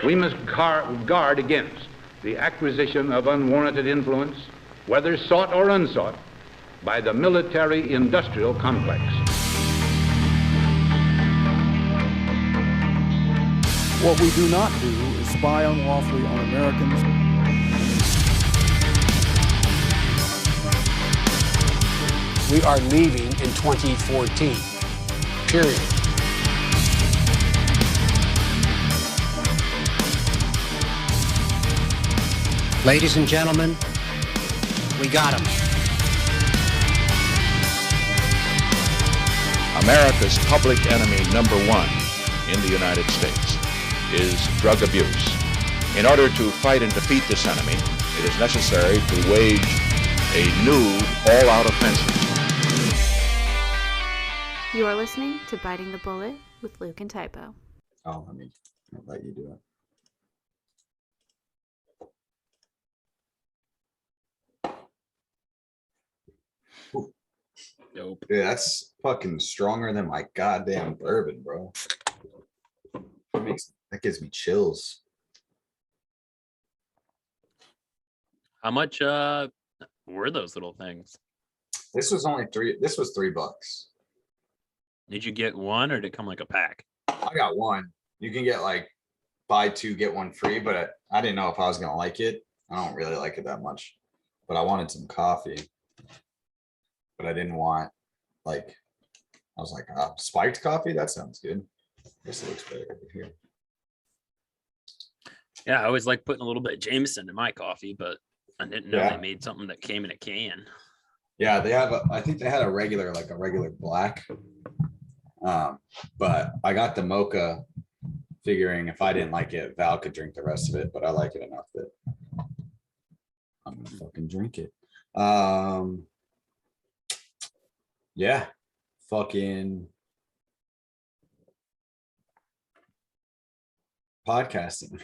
We must guard against the acquisition of unwarranted influence, whether sought or unsought, by the military-industrial complex. What we do not do is spy unlawfully on Americans. We are leaving in 2014, period. Ladies and gentlemen, we got him. America's public enemy number one in the United States is drug abuse. In order to fight and defeat this enemy, it is necessary to wage a new all-out offensive. You are listening to Biting the Bullet with Luke and Typo. Oh, I'll let you do it. Dope. Dude, that's fucking stronger than my goddamn bourbon, bro. That gives me chills. How much were those little things? This was $3. Did you get one or did it come like a pack? I got one. You can get like buy two, get one free, but I didn't know if I was gonna like it. I don't really like it that much, but I wanted some coffee. But I didn't want I was like, spiked coffee? That sounds good. This looks better over here. Yeah, I always like putting a little bit of Jameson in my coffee, but I didn't know they made something that came in a can. Yeah, they have I think they had a regular black. But I got the mocha figuring if I didn't like it, Val could drink the rest of it, but I like it enough that I'm gonna fucking drink it. Yeah, fucking podcasting.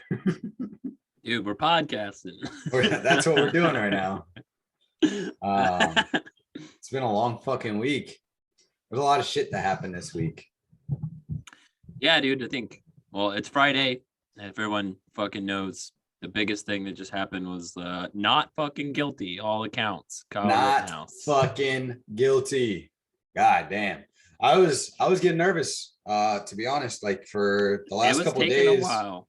Dude, we're podcasting. That's what we're doing right now. It's been a long fucking week. There's a lot of shit that happened this week. Yeah, dude, I think, well, it's Friday. If everyone fucking knows, the biggest thing that just happened was not fucking guilty, all accounts. Not fucking guilty. God damn. I was getting nervous, to be honest, like for the last couple of days. It was taking a while.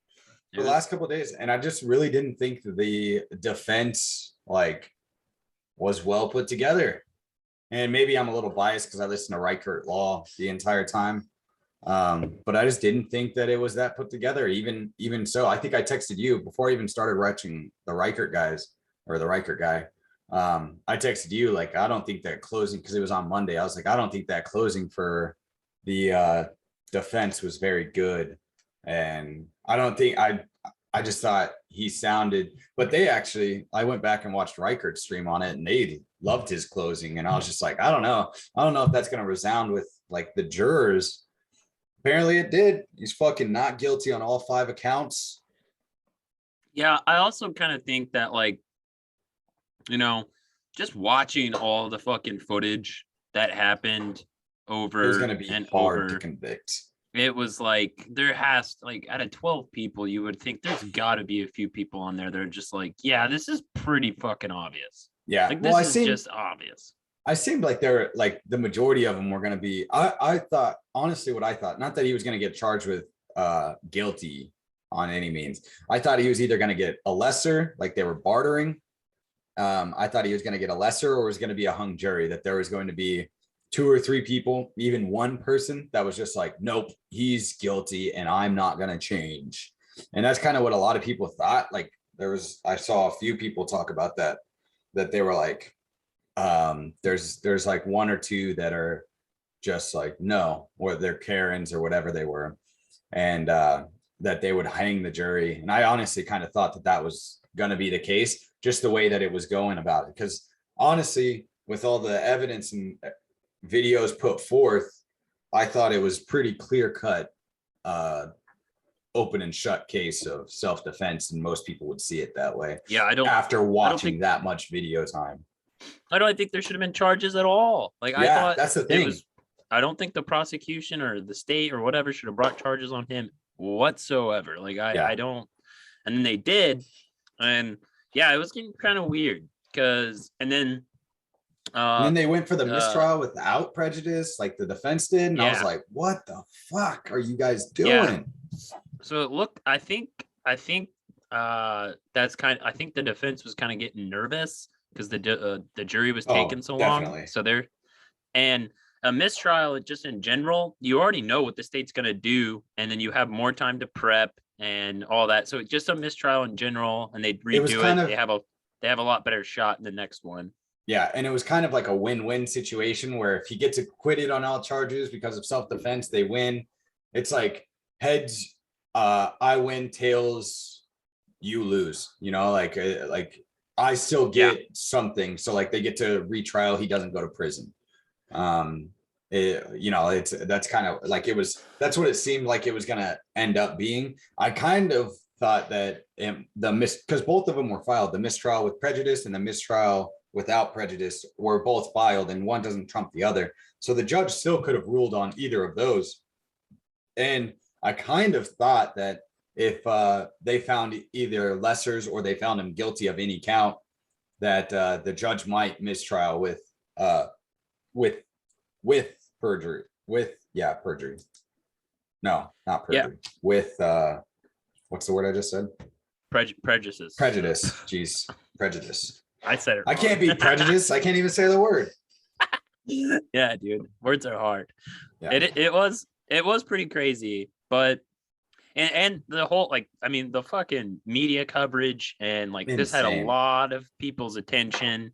For the last couple of days, and I just really didn't think that the defense was well put together. And maybe I'm a little biased because I listened to Reichert Law the entire time. But I just didn't think that it was that put together. Even so, I think I texted you before I even started watching the Reichert guys or the Reichert guy. I texted you I don't think that closing, because it was on Monday. I was like, I don't think that closing for the defense was very good. And I don't think I just thought he sounded, but I went back and watched Reichert's stream on it and they loved his closing. And I was just like, I don't know if that's going to resound with the jurors. Apparently it did. He's fucking not guilty on all 5 accounts. Yeah, I also kind of think that just watching all the fucking footage that happened over, it's going to be hard to convict. It was there has out of 12 people, you would think there's got to be a few people on there that are just yeah, this is pretty fucking obvious. Yeah, this is just obvious. I seemed like they're the majority of them were going to be. I thought, honestly, what I thought, not that he was going to get charged with guilty on any means. I thought he was either going to get a lesser, they were bartering. I thought he was going to get a lesser, or was going to be a hung jury, that there was going to be 2 or 3 people, even one person that was just nope, he's guilty and I'm not going to change. And that's kind of what a lot of people thought. I saw a few people talk about that they were there's 1 or 2 that are just no, or they're Karens or whatever they were. And that they would hang the jury. And I honestly kind of thought that was going to be the case, just the way that it was going about it. Because honestly, with all the evidence and videos put forth, I thought it was pretty clear cut, open and shut case of self-defense, and most people would see it that way. Yeah, after watching that much video time. I don't think there should have been charges at all. I thought that's the thing. I don't think the prosecution or the state or whatever should have brought charges on him whatsoever. I don't. And then they did. And yeah, it was getting kind of weird and then they went for the uh, mistrial without prejudice, like the defense did. And I was yeah. like, what the fuck are you guys Yeah. doing? So look, I think that's I think the defense was kind of getting nervous because the jury was taking so definitely. long. So and a mistrial just in general, you already know what the state's going to do, and then you have more time to prep and all that. So just a mistrial in general, and they redo it. They have a lot better shot in the next one. Yeah, and it was kind of like a win-win situation where if he gets acquitted on all charges because of self-defense, they win. It's like heads, I win, tails, you lose. You know, like I still get something. So like they get to retrial, he doesn't go to prison. That's kind of like that's what it seemed like it was gonna end up being. I kind of thought that because both of them were filed, the mistrial with prejudice and the mistrial without prejudice were both filed, and one doesn't trump the other. So the judge still could have ruled on either of those. And I kind of thought that if they found either lessers or they found him guilty of any count, that the judge might mistrial with perjury. Perjury. No, not perjury. Yeah. With what's the word I just said? Prejudice. Jeez, prejudice. I said it wrong. I can't be prejudiced. I can't even say the word. Yeah, dude. Words are hard. Yeah. It was pretty crazy, but and the whole the fucking media coverage and this had a lot of people's attention,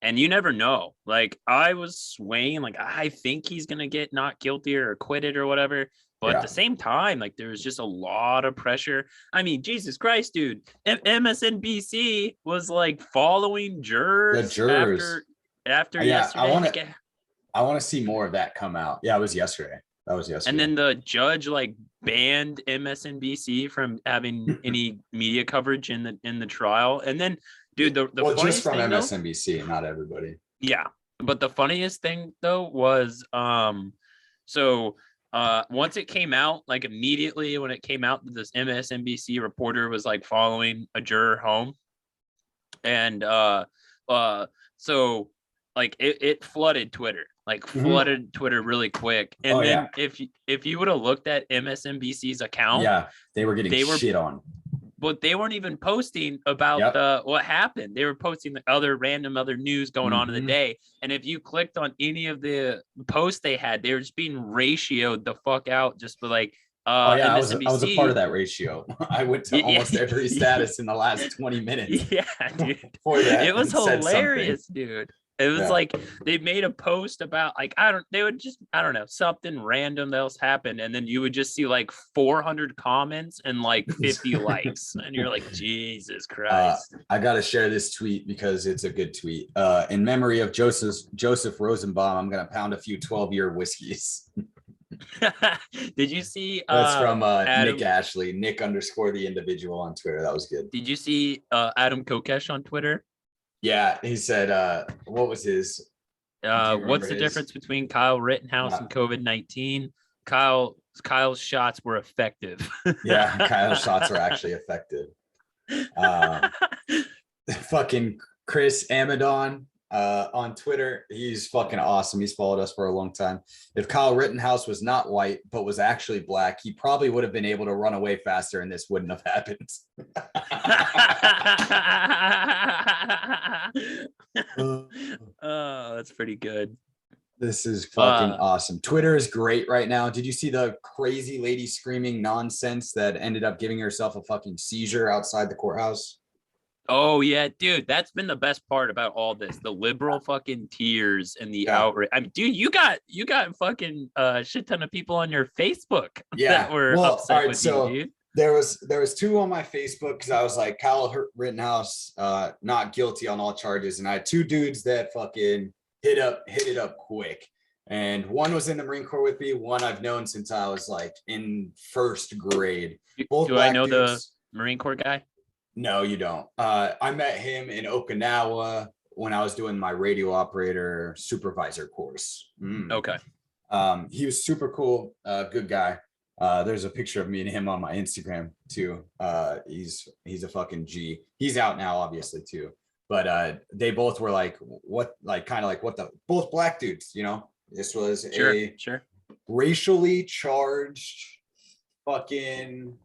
and you never know. Like I was swaying, I think he's gonna get not guilty or acquitted or whatever. But at the same time, there was just a lot of pressure. I mean, Jesus Christ, dude. MSNBC was following jurors. The jurors. After yesterday. I want to see more of that come out. Yeah, it was yesterday. That was yesterday. And then the judge banned MSNBC from having any media coverage in the trial. And then, dude, the just from thing, MSNBC, not everybody. Yeah, but the funniest thing though was once it came out, immediately when it came out, this MSNBC reporter was following a juror home, and it flooded Twitter, flooded Twitter really quick. And if you would have looked at MSNBC's account, they were getting shit on. But they weren't even posting about what happened. They were posting the other news going on in the day. And if you clicked on any of the posts they had, they were just being ratioed the fuck out just for I was a part of that ratio. I went to almost every status in the last 20 minutes. Yeah, dude. It was hilarious, dude. It was they made a post about something random else happened, and then you would just see 400 comments and 50 likes, and you're like, Jesus Christ. I gotta share this tweet because it's a good tweet. In memory of Joseph Rosenbaum, I'm gonna pound a few 12-year whiskeys. Did you see that's from Nick Ashley, Nick_the individual on Twitter? That was good. Did you see Adam Kokesh on Twitter? Yeah, he said, what was his? What's the difference between Kyle Rittenhouse and COVID-19? Kyle's shots were effective. Yeah, Kyle's shots were actually effective. Fucking Chris Amadon on Twitter. He's fucking awesome. He's followed us for a long time. If Kyle Rittenhouse was not white, but was actually black, he probably would have been able to run away faster and this wouldn't have happened. Oh, that's pretty good. This is fucking awesome. Twitter is great right now. Did you see the crazy lady screaming nonsense that ended up giving herself a fucking seizure outside the courthouse? Oh yeah, dude, that's been the best part about all this. The liberal fucking tears and the outrage. I mean, dude, you got fucking shit ton of people on your Facebook that were upset with you, dude. There was two on my Facebook because I was like, Kyle Rittenhouse not guilty on all charges, and I had two dudes that fucking hit it up quick. And one was in the Marine Corps with me. One I've known since I was in first grade. Both do I know dudes. The Marine Corps guy? No, you don't. I met him in Okinawa when I was doing my radio operator supervisor course. Okay. He was super cool, good guy. There's a picture of me and him on my Instagram too. He's a fucking G. He's out now, obviously too. But they both were like, what, like kind of like what the both black dudes, you know. This was a racially charged fucking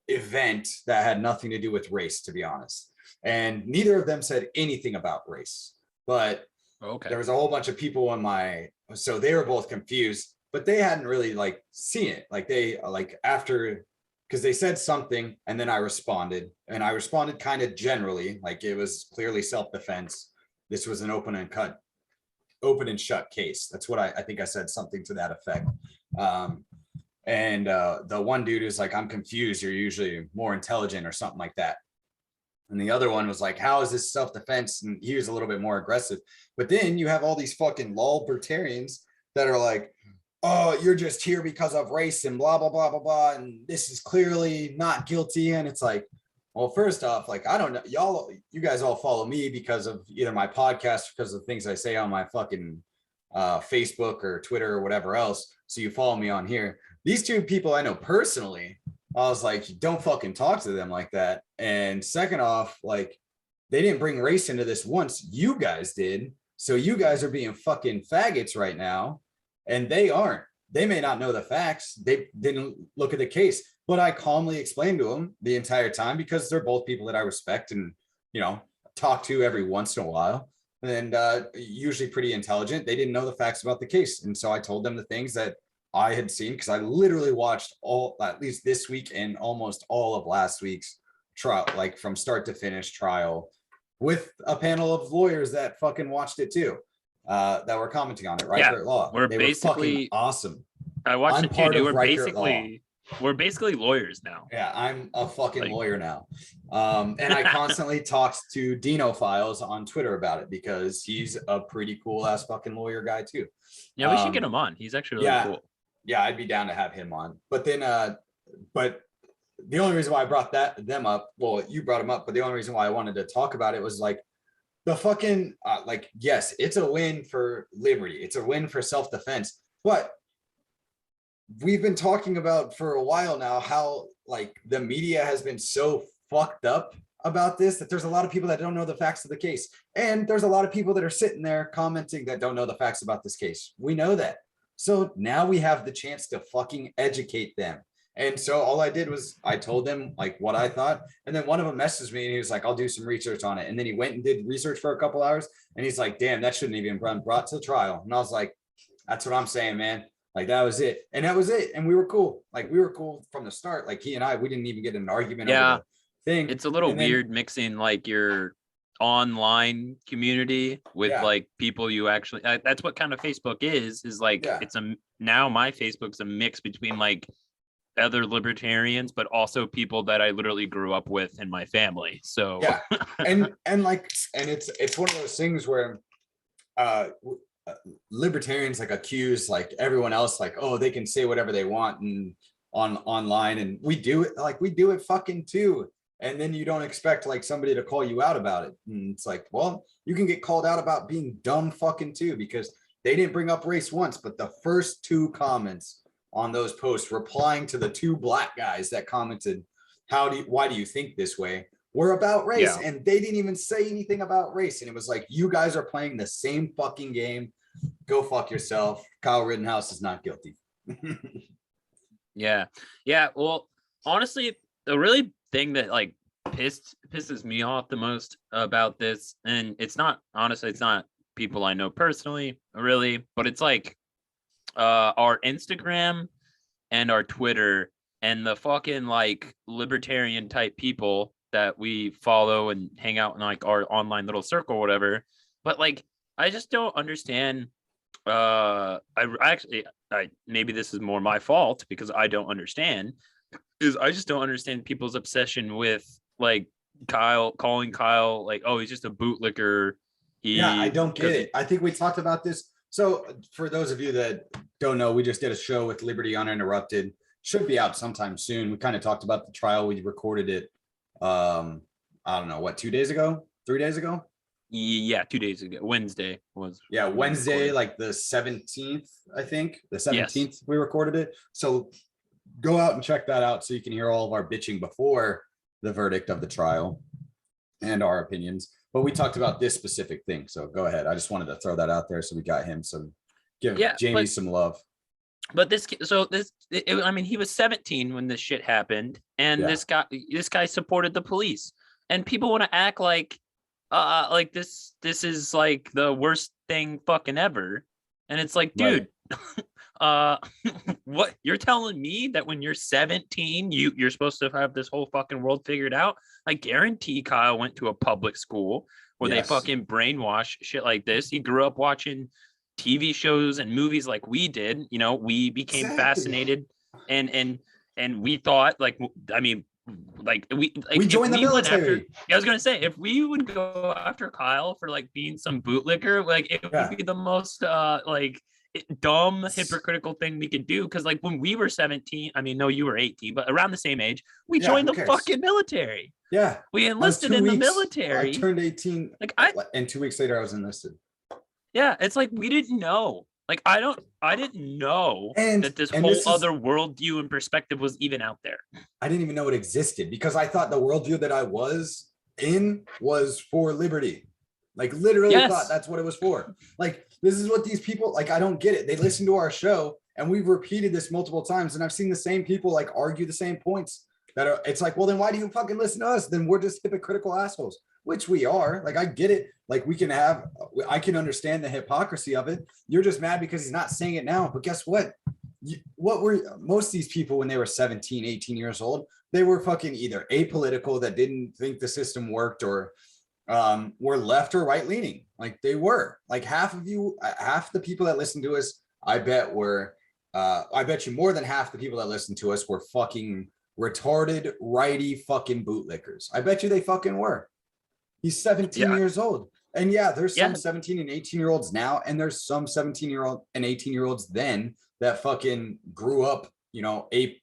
event that had nothing to do with race, to be honest. And neither of them said anything about race. But there was a whole bunch of people in my, so they were both confused, but they hadn't really like seen it. Like they like after, because they said something and then I responded kind of generally, like it was clearly self-defense. This was an open and shut case. That's what I think I said something to that effect. And the one dude is like, I'm confused. You're usually more intelligent or something like that. And the other one was like, how is this self-defense? And he was a little bit more aggressive. But then you have all these fucking libertarians that are like, oh, you're just here because of race and blah, blah, blah, blah, blah. And this is clearly not guilty. And it's like, well, first off, like, I don't know, you guys all follow me because of either my podcast, because of things I say on my fucking Facebook or Twitter or whatever else. So you follow me on here. These two people I know personally, I was like, don't fucking talk to them like that. And second off, like, they didn't bring race into this once. You guys did. So you guys are being fucking faggots right now. And they aren't. They may not know the facts. They didn't look at the case. But I calmly explained to them the entire time because they're both people that I respect and, you know, talk to every once in a while. And usually pretty intelligent. They didn't know the facts about the case. And so I told them the things that I had seen, because I literally watched at least this week and almost all of last week's trial, like from start to finish trial, with a panel of lawyers that fucking watched it too, that were commenting on it. Right? Yeah, Law. They basically were awesome. I watched it too. We're basically lawyers now. Yeah, I'm a fucking lawyer now. And I constantly talk to Dino Files on Twitter about it because he's a pretty cool ass fucking lawyer guy too. Yeah, we should get him on. He's actually really cool. Yeah, I'd be down to have him on. But then, but the only reason why I brought them up, well, you brought them up, but the only reason why I wanted to talk about it was like the fucking, like, yes, it's a win for liberty. It's a win for self-defense. But we've been talking about for a while now how like the media has been so fucked up about this that there's a lot of people that don't know the facts of the case. And there's a lot of people that are sitting there commenting that don't know the facts about this case. We know that. So now we have the chance to fucking educate them. And so all I did was I told them like what I thought. And then one of them messaged me and he was like, I'll do some research on it. And then he went and did research for a couple hours. And he's like, damn, that shouldn't even been brought to trial. And I was like, that's what I'm saying, man. Like that was it. And that was it. And we were cool. Like we were cool from the start. Like he and I, we didn't even get in an argument over the thing. It's a little weird mixing like your online community with like people you actually, that's what kind of Facebook is like, it's now my Facebook's a mix between like other libertarians, but also people that I literally grew up with in my family. So and it's one of those things where libertarians like accuse like everyone else like, oh, they can say whatever they want and online, and we do it fucking too. And then you don't expect like somebody to call you out about it. And it's like, well, you can get called out about being dumb fucking too, because they didn't bring up race once, but the first two comments on those posts replying to the two black guys that commented, why do you think this way, were about race. And they didn't even say anything about race. And it was like, you guys are playing the same fucking game. Go fuck yourself. Kyle Rittenhouse is not guilty. Yeah. Well, honestly, the really thing that like pisses me off the most about this, and it's not people I know personally really, but it's like our Instagram and our Twitter and the fucking like libertarian type people that we follow and hang out in like our online little circle or whatever. But like I just don't understand. I maybe this is more my fault because I don't understand. I just don't understand people's obsession with like calling Kyle like, oh, he's just a bootlicker. I don't get it. I think we talked about this. So for those of you that don't know, we just did a show with Liberty Uninterrupted. Should be out sometime soon. We kind of talked about the trial. We recorded it. I don't know, what, 2 days ago, 3 days ago? Yeah, 2 days ago. Wednesday was. Yeah, Wednesday, like the 17th, I think. The 17th, we recorded it. So go out and check that out so you can hear all of our bitching before the verdict of the trial and our opinions. But we talked about this specific thing. So go ahead. I just wanted to throw that out there. So we got him some, give Jamie some love. But I mean, he was 17 when this shit happened. And this guy supported the police. And people want to act like this is like the worst thing fucking ever. And it's like, dude, what you're telling me that when you're 17, you're supposed to have this whole fucking world figured out? I guarantee Kyle went to a public school where they fucking brainwash shit like this. He grew up watching TV shows and movies like we did. You know, we became fascinated and we thought we joined the military. I was gonna say, if we would go after Kyle for like being some bootlicker, like it would be the most dumb hypocritical thing we could do, because like when we were 17, I mean, no, you were 18, but around the same age, we joined the fucking military. We enlisted in the military. I turned 18 and 2 weeks later I was enlisted. It's like we didn't know. Like I didn't know that this whole other worldview and perspective was even out there. I didn't even know it existed because I thought the worldview that I was in was for liberty. Like literally thought that's what it was for. Like, this is what these people, like, I don't get it. They listen to our show and we've repeated this multiple times. And I've seen the same people like argue the same points it's like, well, then why do you fucking listen to us? Then we're just hypocritical assholes, which we are. Like, I get it. Like I can understand the hypocrisy of it. You're just mad because he's not saying it now. But guess what? Most of these people when they were 17, 18 years old, they were fucking either apolitical that didn't think the system worked or were left or right leaning. Like they were like half the people that listen to us, I bet you more than half the people that listen to us were fucking retarded righty fucking bootlickers. I bet you they fucking were. He's 17 years old. And there's some 17 and 18 year olds now, and there's some 17-year-old and 18-year-olds then that fucking grew up,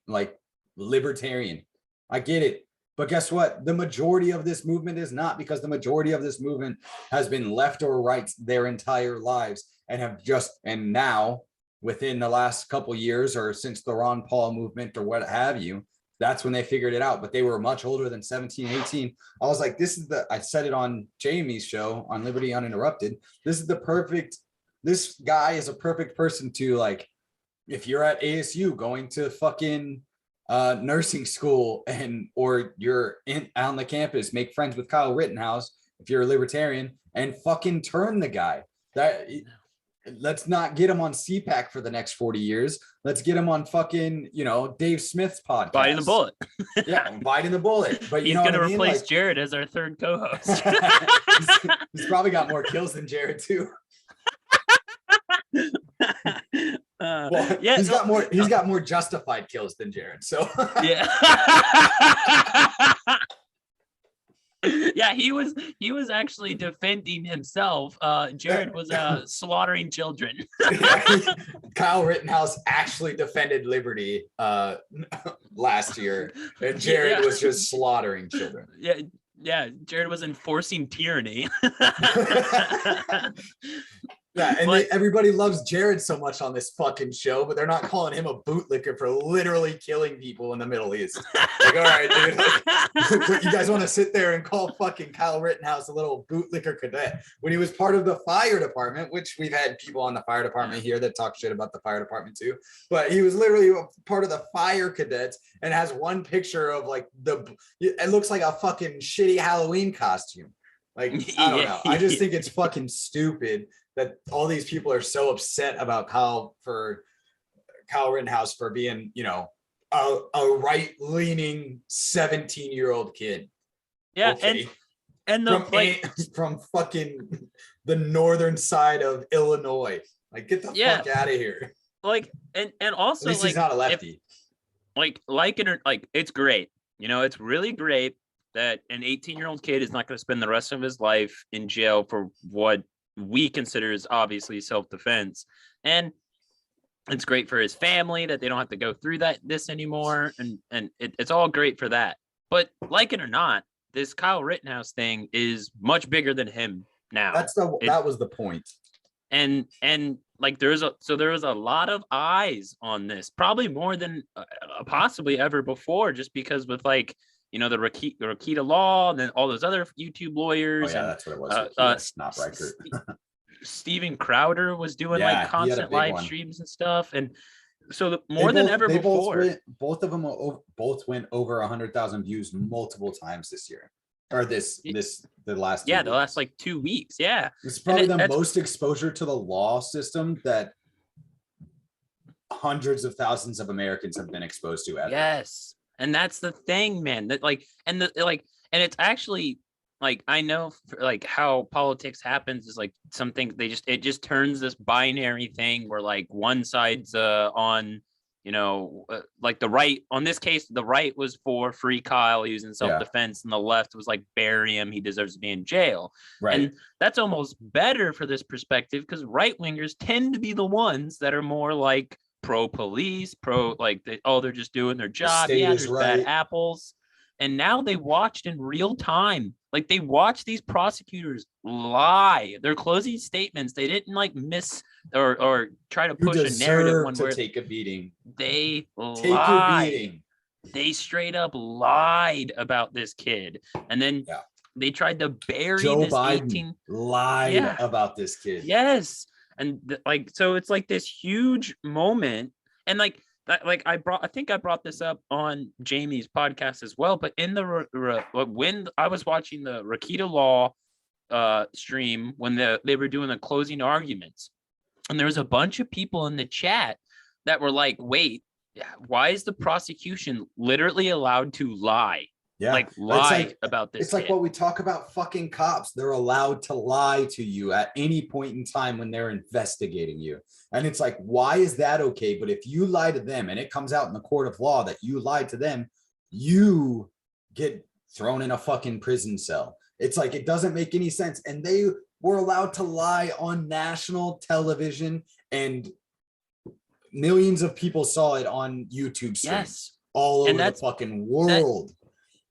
like libertarian. I get it. But guess what? The majority of this movement is not, because the majority of this movement has been left or right their entire lives and now within the last couple years or since the Ron Paul movement or what have you, that's when they figured it out. But they were much older than 17, 18. I was like, I said it on Jamie's show on Liberty Uninterrupted. This guy is a perfect person to, like, if you're at ASU going to fucking nursing school or you're on the campus, make friends with Kyle Rittenhouse if you're a libertarian and fucking turn the guy. Let's not get him on CPAC for the next 40 years. Let's get him on fucking, Dave Smith's podcast. Biting the bullet. Biting the bullet. But he's going to replace Jared as our third co-host. He's probably got more kills than Jared too. He's got more justified kills than Jared. So he was actually defending himself. Jared was slaughtering children. Kyle Rittenhouse actually defended liberty last year, and Jared was just slaughtering children. Jared was enforcing tyranny. Everybody loves Jared so much on this fucking show, but they're not calling him a bootlicker for literally killing people in the Middle East. Like, all right, dude, you guys want to sit there and call fucking Kyle Rittenhouse a little bootlicker cadet when he was part of the fire department, which we've had people on the fire department here that talk shit about the fire department too. But he was literally part of the fire cadets and has one picture of like it looks like a fucking shitty Halloween costume. Like, I don't know. I just think it's fucking stupid that all these people are so upset about Kyle Rittenhouse for being, a right-leaning 17-year-old kid. Yeah, okay. from fucking the northern side of Illinois. Like, get the fuck out of here. Like, and also, at least he's not a lefty. It's great. It's really great that an 18-year-old kid is not going to spend the rest of his life in jail for what we consider is obviously self-defense. And it's great for his family that they don't have to go through this anymore. And it's all great for that. But like it or not, this Kyle Rittenhouse thing is much bigger than him now. That was the point. and like there was a lot of eyes on this, probably more than possibly ever before, just because with like, you know, the Rakita Law and then all those other YouTube lawyers. Oh yeah, and that's what it was. Rakita, not Reichert. Steven Crowder was doing Yeah, like he had a constant big live one. streams and stuff, and so more than ever before. Both of them both went over 100,000 views multiple times this year, or the last 2 Yeah, weeks. the last like 2 weeks. Yeah, It's probably the most exposure to the law system that hundreds of thousands of Americans have been exposed to ever. Yes, and that's the thing, man. That like, and and it's actually like, I know like how politics happens is like some things it just turns this binary thing where like one side's on, you know, like the right, on this case, the right was for free Kyle using self-defense, and the left was like, bury him, he deserves to be in jail. Right. And that's almost better for this perspective, because right-wingers tend to be the ones that are more like pro-police, like they're just doing their job. Yeah, there's bad apples. And now they watched in real time. Like they watched these prosecutors lie. Their closing statements, they didn't like miss or try to push a narrative one where take a beating. They Take your beating. They straight up lied about this kid. And then they tried to bury Joe this Biden lied about this kid. Yes. And like, so it's like this huge moment. And like I think I brought this up on Jamie's podcast as well, but in when I was watching the Rakita Law stream, when they were doing the closing arguments, and there was a bunch of people in the chat that were like, wait, why is the prosecution literally allowed to lie? Yeah, like lie about this. It's like what we talk about fucking cops. They're allowed to lie to you at any point in time when they're investigating you. And it's like, why is that okay? But if you lie to them and it comes out in the court of law that you lied to them, you get thrown in a fucking prison cell. It's like, it doesn't make any sense. And they were allowed to lie on national television, and millions of people saw it on YouTube streams all over the fucking world.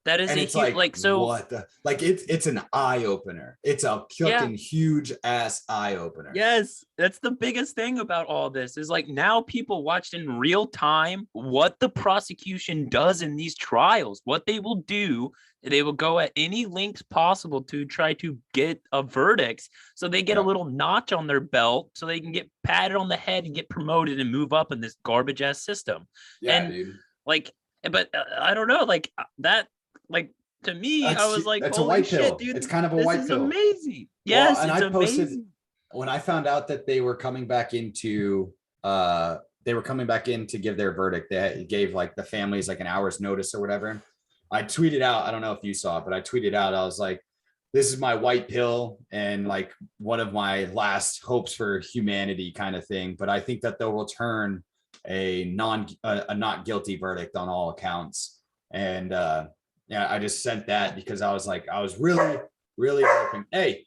That is and a it's huge, like, so what the, like it's an eye opener. It's a fucking huge ass eye opener. Yes, that's the biggest thing about all this is like now people watched in real time what the prosecution does in these trials, what they will do. They will go at any lengths possible to try to get a verdict, so they get a little notch on their belt, so they can get patted on the head and get promoted and move up in this garbage ass system. Yeah, and dude. Like, but I don't know, like that. Like, to me, I was like, it's holy a white shit, pill. dude, It's kind of a white pill. Amazing. Yes, well, and it's I posted amazing. When I found out that they were coming back in to give their verdict. They gave like the families like an hour's notice or whatever. I tweeted out, I don't know if you saw it, but I tweeted out, I was like, this is my white pill and like one of my last hopes for humanity kind of thing. But I think that they'll return a not guilty verdict on all accounts. And yeah, I just sent that because I was like, I was really, really hoping. Hey.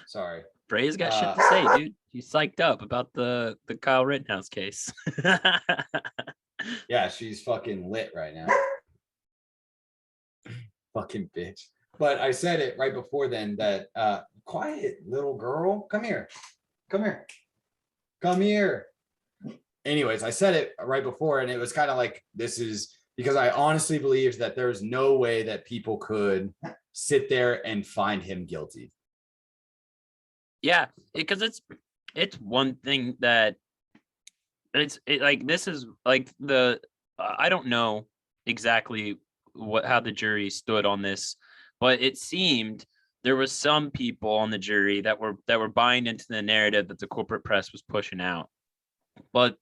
Sorry. Bray's got shit to say, dude. He's psyched up about the Kyle Rittenhouse case. Yeah, she's fucking lit right now. Fucking bitch. But I said it right before then that quiet little girl, come here. Anyways, I said it right before, and it was kind of like, this is because I honestly believe that there's no way that people could sit there and find him guilty. Yeah, because it's one thing that like this is like the I don't know exactly how the jury stood on this, but it seemed there was some people on the jury that were buying into the narrative that the corporate press was pushing out. But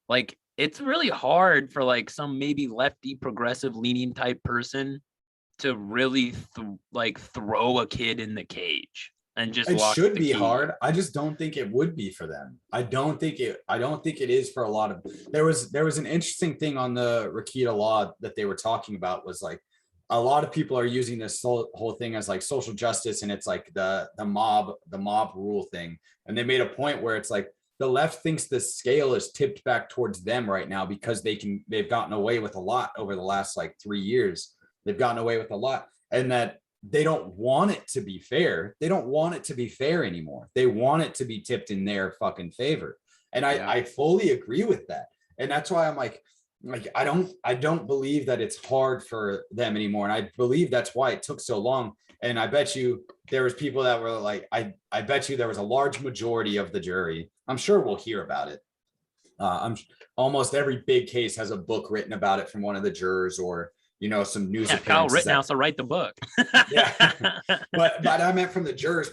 like, it's really hard for like some maybe lefty progressive leaning type person to really throw a kid in the cage and just it should be key. Hard. I just don't think it would be for them. I don't think it is for a lot of. There was an interesting thing on the Rakita Law that they were talking about, was like a lot of people are using this whole thing as like social justice, and it's like the mob rule thing. And they made a point where it's like the left thinks the scale is tipped back towards them right now because they've gotten away with a lot over the last like 3 years. They've gotten away with a lot, and that they don't want it to be fair. They don't want it to be fair anymore. They want it to be tipped in their fucking favor. And I fully agree with that. And that's why I'm like, I don't believe that it's hard for them anymore. And I believe that's why it took so long. And I bet you there was people that were like, I bet you there was a large majority of the jury. I'm sure we'll hear about it. Almost every big case has a book written about it from one of the jurors, or, you know, some news. Yeah, Kyle Rittenhouse will write the book. Yeah, but I meant from the jurors'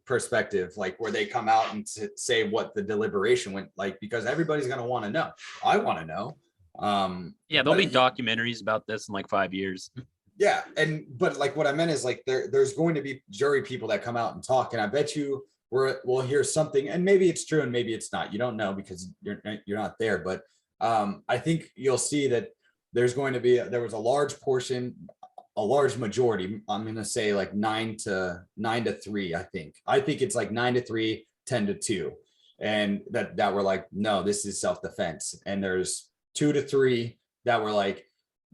perspective, like where they come out and say what the deliberation went like, because everybody's gonna want to know. I want to know. Yeah, there'll be documentaries about this in like 5 years. Yeah, but like what I meant is like there's going to be jury people that come out and talk, and I bet you we'll hear something, and maybe it's true and maybe it's not. You don't know because you're not there, but I think you'll see that there's going to be there was a large portion, a large majority. I'm going to say like 9 to 3. I think it's like 9 to 3, 10 to 2, and that were like, no, this is self-defense. And there's 2 to 3 that were like,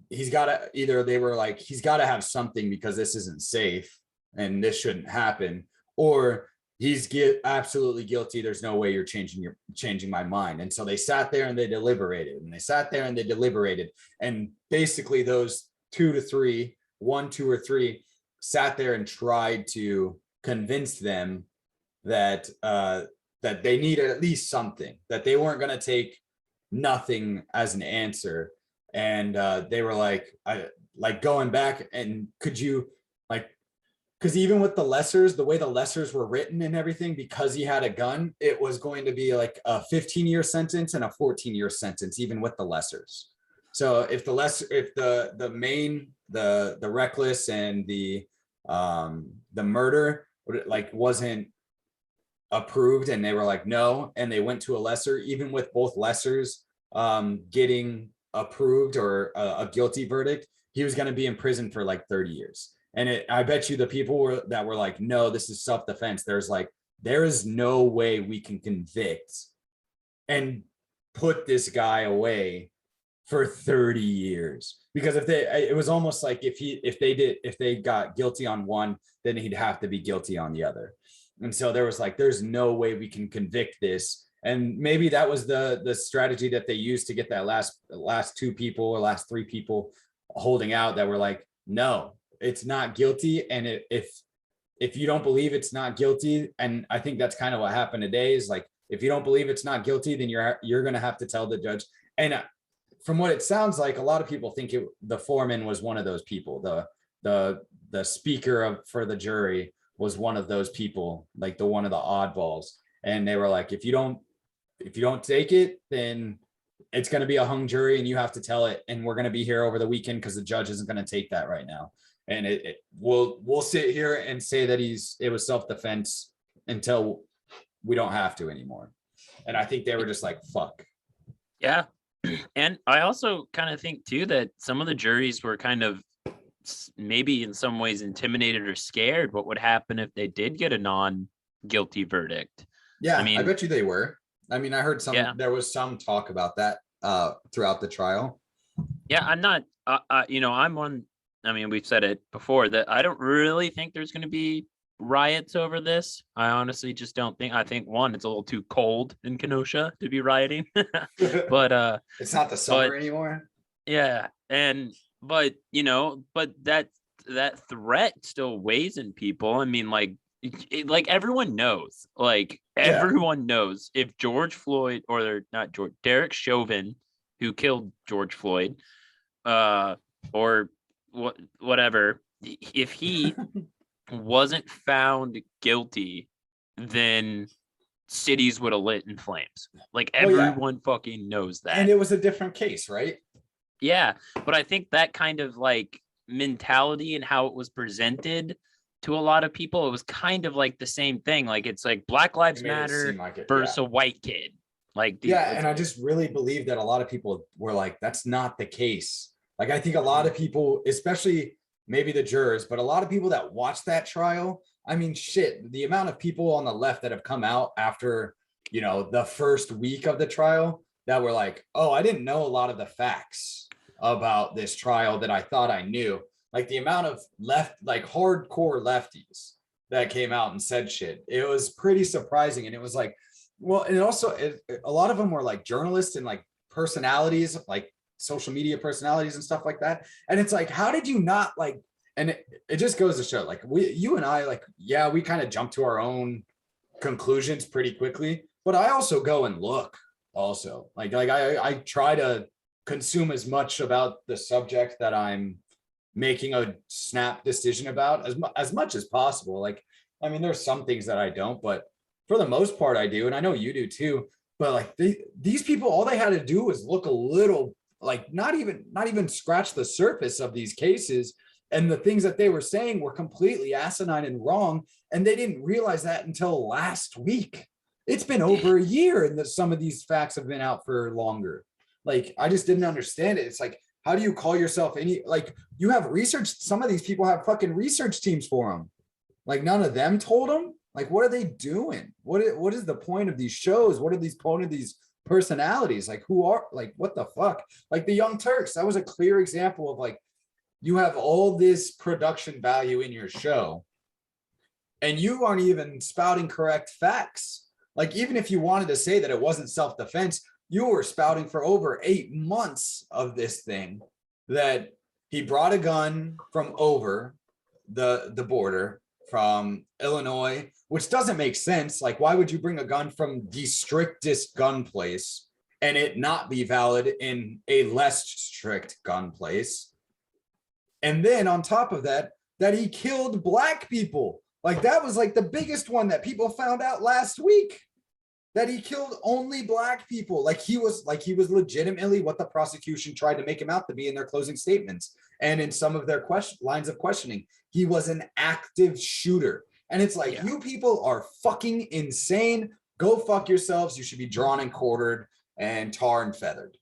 he's got to have something because this isn't safe and this shouldn't happen, or he's absolutely guilty. There's no way you're changing my mind. And so they sat there and they deliberated, and basically those 2 to 3, 1, 2, or 3 sat there and tried to convince them that that they needed at least something, that they weren't going to take nothing as an answer. And they were like, going back, and could you because even with the lessers, the way the lessers were written and everything, because he had a gun, it was going to be like a 15-year sentence and a 14-year sentence, even with the lessers. So if the reckless and the murder like wasn't approved, and they were like, no, and they went to a lesser, even with both lessers getting approved or a guilty verdict, he was going to be in prison for like 30 years. And I bet you the people that were like, no, this is self-defense. There is no way we can convict and put this guy away for 30 years. Because it was almost like if they got guilty on one, then he'd have to be guilty on the other. And so there was like, there's no way we can convict this. And maybe that was the strategy that they used to get that last 2 people or last 3 people holding out, that were like, no, it's not guilty. And if you don't believe it's not guilty, and I think that's kind of what happened today, is like, if you don't believe it's not guilty, then you're going to have to tell the judge. And from what it sounds like, a lot of people think the foreman was one of those people. The speaker for the jury was one of those people, like one of the oddballs. And they were like, if you don't take it, then it's going to be a hung jury and you have to tell it. And we're going to be here over the weekend because the judge isn't going to take that right now. And we'll sit here and say that it was self-defense until we don't have to anymore. And I think they were just like, fuck. Yeah. And I also kind of think too that some of the juries were kind of maybe in some ways intimidated or scared what would happen if they did get a non-guilty verdict. Yeah, I mean, I bet you they were. I mean, I heard there was some talk about that throughout the trial. Yeah, I'm not, I'm one. I mean, we've said it before that I don't really think there's going to be riots over this. I honestly just don't think. I think one, it's a little too cold in Kenosha to be rioting, but it's not the summer anymore. Yeah, but that threat still weighs in people. I mean, like everyone knows, everyone knows if George Floyd, or not George, Derek Chauvin, who killed George Floyd, or whatever, if he wasn't found guilty, then cities would have lit in flames. Like everyone fucking knows that. And it was a different case, right? Yeah, but I think that kind of like mentality and how it was presented to a lot of people, it was kind of like the same thing. Like it's like Black Lives Matter versus a white kid. And I just really believe that a lot of people were like, that's not the case. Like, I think a lot of people, especially maybe the jurors, but a lot of people that watched that trial, I mean, shit, the amount of people on the left that have come out after, the first week of the trial that were like, oh, I didn't know a lot of the facts about this trial that I thought I knew. Like the amount of hardcore lefties that came out and said shit, it was pretty surprising. And it was like, well, and also a lot of them were like journalists and like personalities, like social media personalities and stuff like that. And it's like, how did you not like, and it just goes to show, like you and I, like, yeah, we kind of jump to our own conclusions pretty quickly, but I also go and look also, like I try to consume as much about the subject that I'm making a snap decision about as much as possible. Like, I mean, there's some things that I don't, but for the most part I do. And I know you do too, but like these people, all they had to do was look a little, like not even scratch the surface of these cases. And the things that they were saying were completely asinine and wrong. And they didn't realize that until last week. It's been over a year and that some of these facts have been out for longer. Like, I just didn't understand it. It's like, how do you call yourself like you have research? Some of these people have fucking research teams for them. Like none of them told them. Like, what are they doing? What is the point of these shows? What are these point of these personalities? Like, who are, like, what the fuck? Like the Young Turks, that was a clear example of like, you have all this production value in your show and you aren't even spouting correct facts. Like, even if you wanted to say that it wasn't self-defense, you were spouting for over 8 months of this thing, that he brought a gun from over the border from Illinois, which doesn't make sense. Like, why would you bring a gun from the strictest gun place and it not be valid in a less strict gun place? And then on top of that, that he killed Black people. Like, that was like the biggest one that people found out last week, that he killed only Black people. Like he was legitimately what the prosecution tried to make him out to be in their closing statements. And in some of their lines of questioning, he was an active shooter. And it's like, you people are fucking insane. Go fuck yourselves. You should be drawn and quartered and tar and feathered.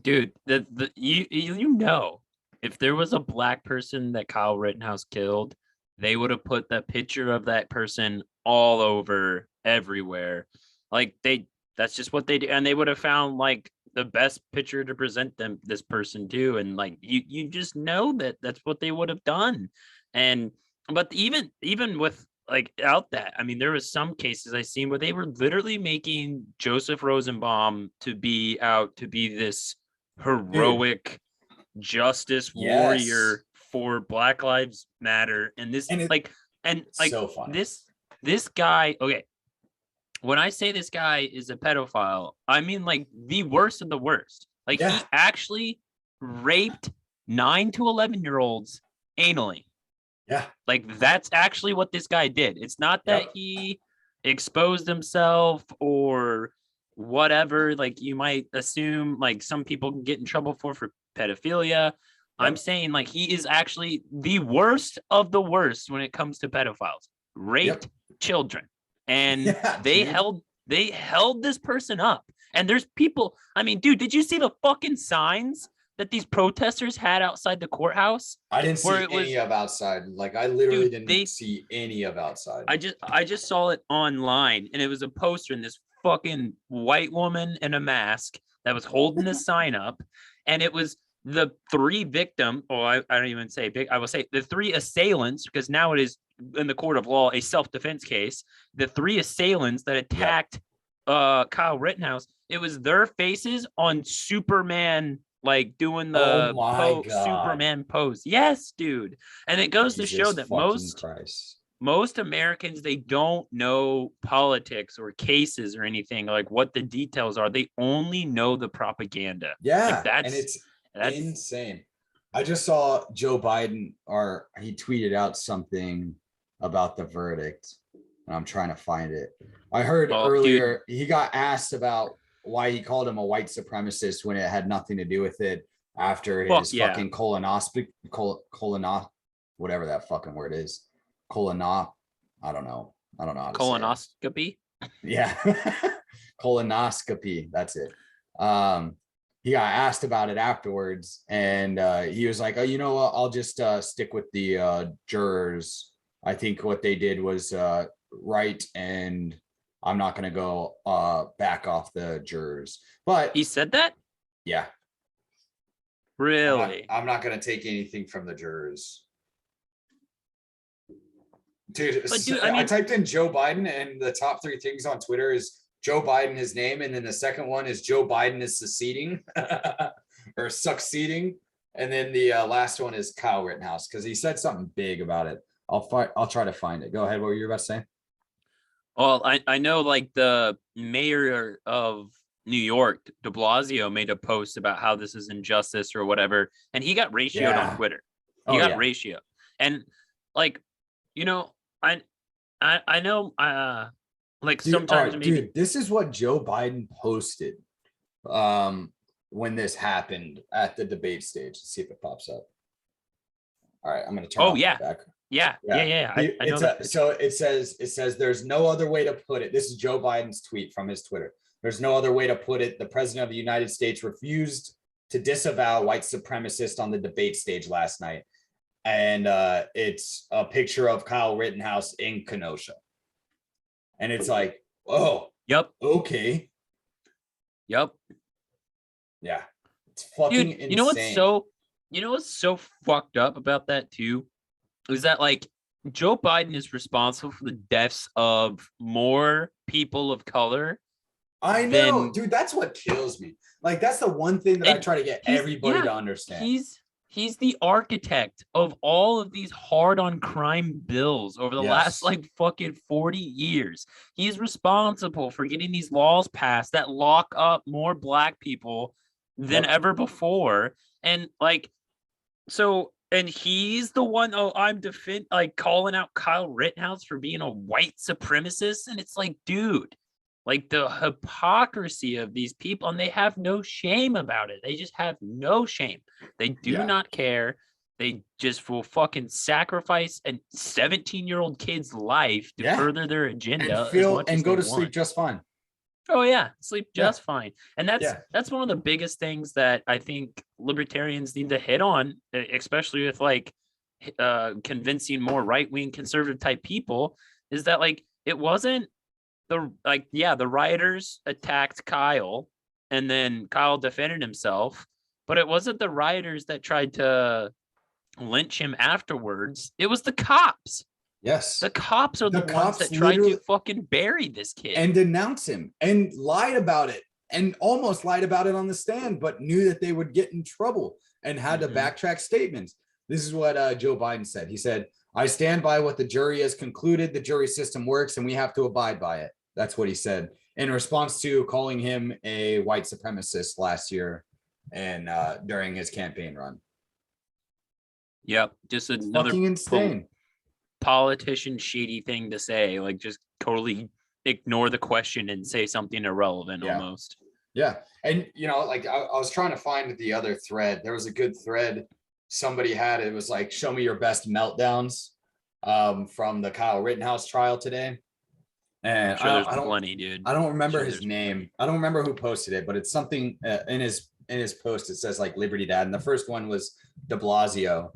Dude, you know, if there was a Black person that Kyle Rittenhouse killed, they would have put the picture of that person all over everywhere. Like, that's just what they do. And they would have found like the best picture to present this person to. And like, you just know that that's what they would have done. And, but even with like out that, I mean, there was some cases I seen where they were literally making Joseph Rosenbaum to be this heroic justice warrior for Black Lives Matter. And this, so funny. This guy, okay, when I say this guy is a pedophile, I mean like the worst of the worst. Like, he actually raped 9 to 11-year-olds anally. Yeah. Like, that's actually what this guy did. It's not that he exposed himself or whatever, like you might assume, like some people can get in trouble for pedophilia. I'm saying like he is actually the worst of the worst when it comes to pedophiles. Raped children. And they held this person up. And there's people, I mean, dude, did you see the fucking signs that these protesters had outside the courthouse? I didn't see any of outside. Like, I literally didn't see any of outside. I just saw it online, and it was a poster, and this fucking white woman in a mask that was holding the sign up, and it was the 3 victim, I don't even say big, I will say the 3 assailants, because now it is in the court of law a self-defense case. The 3 assailants that attacked Kyle Rittenhouse, it was their faces on Superman, like doing the Superman pose. Yes, dude. And it goes to show that most Americans, they don't know politics or cases or anything, like what the details are. They only know the propaganda. Yeah, like and it's insane. I just saw Joe Biden, he tweeted out something about the verdict, and I'm trying to find it. I heard earlier he got asked about why he called him a white supremacist when it had nothing to do with it after his fucking colonoscopy, whatever that fucking word is. I don't know how to colonoscopy. Yeah. Colonoscopy. That's it. He got asked about it afterwards, and he was like, oh, you know what? I'll just stick with the jurors. I think what they did was right, and I'm not going to go back off the jurors. But he said that? Yeah. Really? I'm not going to take anything from the jurors. Dude, But dude, I typed in Joe Biden, and the top 3 things on Twitter is Joe Biden, his name, and then the second one is Joe Biden is succeeding or succeeding, and then the last one is Kyle Rittenhouse because he said something big about it. I'll try to find it. Go ahead. What were you about to say? Well, I know like the mayor of New York, de Blasio, made a post about how this is injustice or whatever, and he got ratioed on Twitter. He got ratio, and like, you know, I know, like dude, sometimes maybe. Dude, this is what Joe Biden posted, when this happened at the debate stage. Let's see if it pops up. All right, I'm gonna turn. Oh yeah. Yeah. I know that. So it says there's no other way to put it. This is Joe Biden's tweet from his Twitter. There's no other way to put it. The president of the United States refused to disavow white supremacists on the debate stage last night. And it's a picture of Kyle Rittenhouse in Kenosha. And it's like, oh, yep. Okay. Yep. Yeah. It's fucking insane. You know what's so fucked up about that too? Is that like Joe Biden is responsible for the deaths of more people of color. I know, dude, that's what kills me. Like, that's the one thing that I try to get everybody to understand. He's the architect of all of these hard on crime bills over the last like fucking 40 years. He's responsible for getting these laws passed that lock up more black people than ever before. And like, so, and he's the one, I'm calling out Kyle Rittenhouse for being a white supremacist. And it's like, dude, like the hypocrisy of these people, and they have no shame about it. They just have no shame. They do not care. They just will fucking sacrifice a 17-year-old kid's life to further their agenda and go to sleep just fine. Oh yeah, sleep just fine. And that's one of the biggest things that I think libertarians need to hit on, especially with like convincing more right-wing conservative type people, is that like it wasn't the rioters attacked Kyle and then Kyle defended himself, but it wasn't the rioters that tried to lynch him afterwards. It was the cops. Yes. The cops are the ones that tried to fucking bury this kid and denounce him and lied about it and almost lied about it on the stand, but knew that they would get in trouble and had to backtrack statements. This is what Joe Biden said. He said, "I stand by what the jury has concluded. The jury system works and we have to abide by it." That's what he said in response to calling him a white supremacist last year and during his campaign run. Yep. Just another fucking insane politician shady thing to say, like just totally ignore the question and say something irrelevant almost. Yeah. And you know, like I was trying to find the other thread. There was a good thread somebody had. It was like, show me your best meltdowns from the Kyle Rittenhouse trial today. And there's plenty, dude. I don't remember his name. I don't remember who posted it, but it's something in his post. It says like Liberty Dad. And the first one was de Blasio.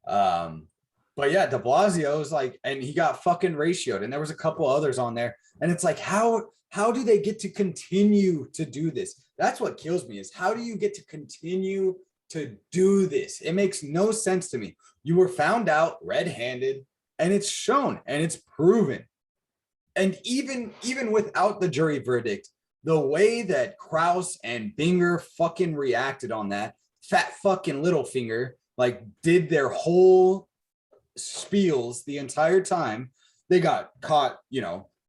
But yeah, de Blasio was like, and he got fucking ratioed. And there was a couple others on there. And it's like, how do they get to continue to do this? That's what kills me, is how do you get to continue to do this? It makes no sense to me. You were found out red-handed, and it's shown and it's proven. And even without the jury verdict, the way that Krause and Binger fucking reacted on that, fat fucking Littlefinger, like did their whole spiels the entire time. They got caught,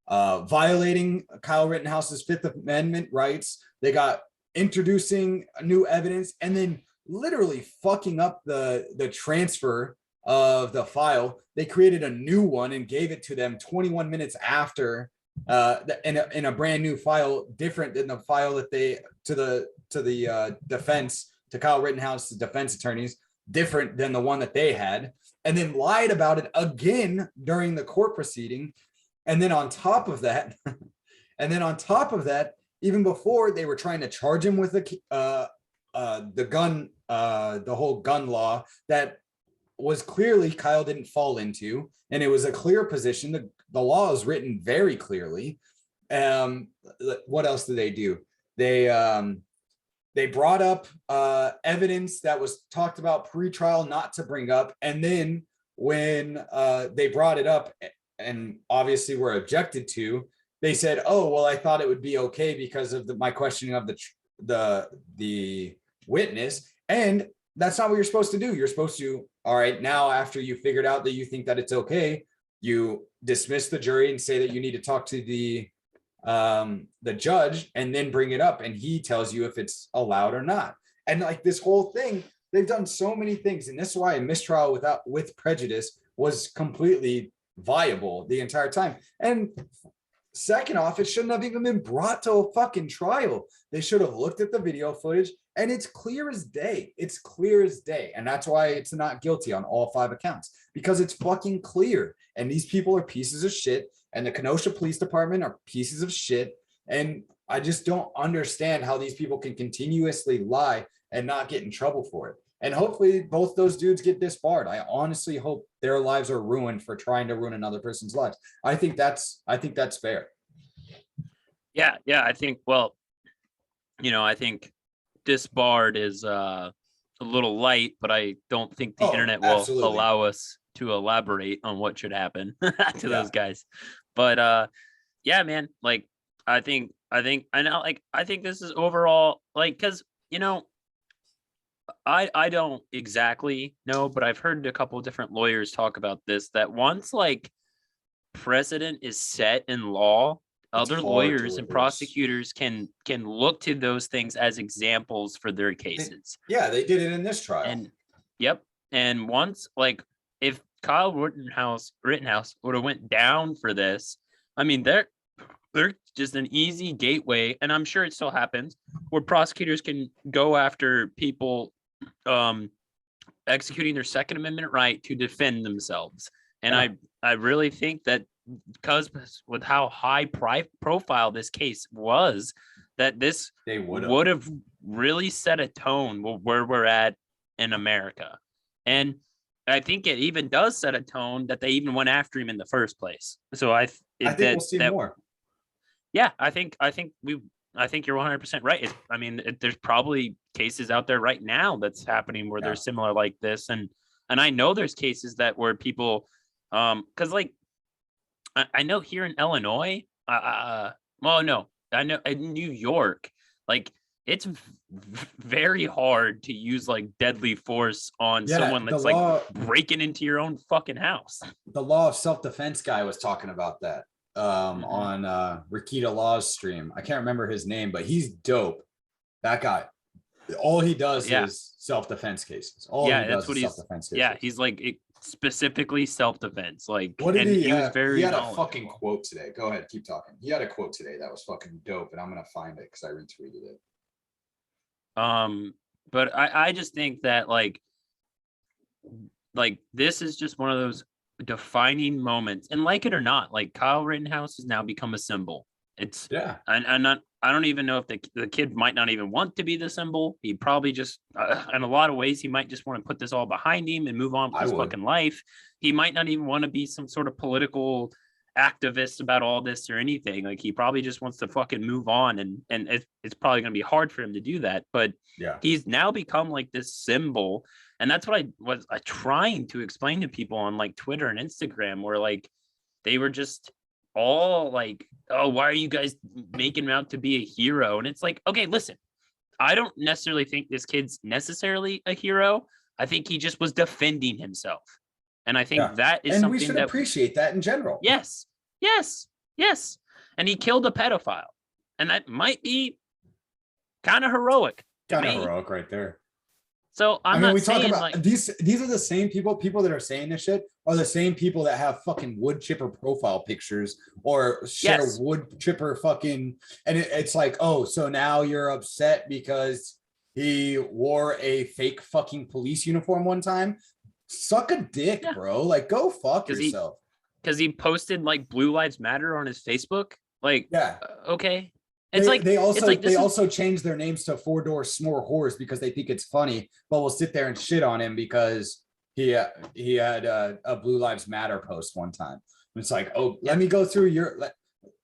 violating Kyle Rittenhouse's Fifth Amendment rights. They got introducing new evidence and then literally fucking up the transfer of the file. They created a new one and gave it to them 21 minutes after in a brand new file, different than the file that they to the defense, to Kyle Rittenhouse's defense attorneys, different than the one that they had, and then lied about it again during the court proceeding. And then on top of that, even before, they were trying to charge him with the whole gun law that was clearly Kyle didn't fall into, and it was a clear position. The law is written very clearly. What else did they do? They brought up evidence that was talked about pre-trial not to bring up, and then when they brought it up and obviously were objected to, they said, oh, well, I thought it would be okay because of my questioning of the witness. And that's not what you're supposed to do. You're supposed to, all right, now after you figured out that you think that it's okay, you dismiss the jury and say that you need to talk to the judge and then bring it up, and he tells you if it's allowed or not. And like this whole thing, they've done so many things, and this is why a mistrial with prejudice was completely viable the entire time. And second off, it shouldn't have even been brought to a fucking trial. They should have looked at the video footage, and it's clear as day. It's clear as day. And that's why it's not guilty on all 5 accounts, because it's fucking clear. And these people are pieces of shit, and the Kenosha Police Department are pieces of shit. And I just don't understand how these people can continuously lie and not get in trouble for it. And hopefully both those dudes get disbarred. I honestly hope their lives are ruined for trying to ruin another person's lives. I think that's fair. Yeah. I think, well, I think disbarred is a little light, but I don't think the internet will allow us to elaborate on what should happen to those guys. But yeah, man, like I think this is overall, like, because I don't exactly know, but I've heard a couple of different lawyers talk about this, that once like precedent is set in law, other lawyers and prosecutors can look to those things as examples for their cases. They did it in this trial. And and once, like, if Kyle Rittenhouse would have went down for this, I mean, they're just an easy gateway, and I'm sure it still happens, where prosecutors can go after people executing their Second Amendment right to defend themselves. And I really think that because with how high profile this case was, that this would have really set a tone where we're at in America. And I think it even does set a tone that they even went after him in the first place. So I think we'll see more. Yeah, I think you're 100% right. There's probably cases out there right now that's happening where they're similar like this, and I know there's cases where people, because like I know here in Illinois, I know in New York, like it's very hard to use like deadly force on someone that's like breaking into your own fucking house. The law of self-defense guy was talking about that on Rakita Law's stream. I can't remember his name, but he's dope. That guy, all he does is self-defense cases. That's what he's. Yeah, he's like specifically self-defense. Like, what did he was very. He had a fucking quote today. Go ahead, keep talking. He had a quote today that was fucking dope, and I'm gonna find it because I retweeted it. But I just think that like this is just one of those defining moments, and like it or not, like Kyle Rittenhouse has now become a symbol. It's I don't even know if the kid might not even want to be the symbol. He probably just in a lot of ways he might just want to put this all behind him and move on with his fucking life. He might not even want to be some sort of political activist about all this or anything. Like, he probably just wants to fucking move on, and it's probably going to be hard for him to do that. But he's now become like this symbol, and that's what I was trying to explain to people on like Twitter and Instagram, where like they were just all like, oh, why are you guys making him out to be a hero? And it's like, okay, listen, I don't necessarily think this kid's necessarily a hero. I think he just was defending himself. And I think that is something we should appreciate that in general. Yes. And he killed a pedophile. And that might be kind of heroic. Kind of heroic right there. So we talk about like, these are the same people that are saying this shit are the same people that have fucking wood chipper profile pictures or share wood chipper fucking, and it's like, oh, so now you're upset because he wore a fake fucking police uniform one time. Suck a dick, bro. Like, go fuck yourself. Because he posted like Blue Lives Matter on his Facebook. Like, okay. It's they also changed their names to Four Door S'more Whores because they think it's funny, but we'll sit there and shit on him because he had a Blue Lives Matter post one time. And it's like, oh, let me go through your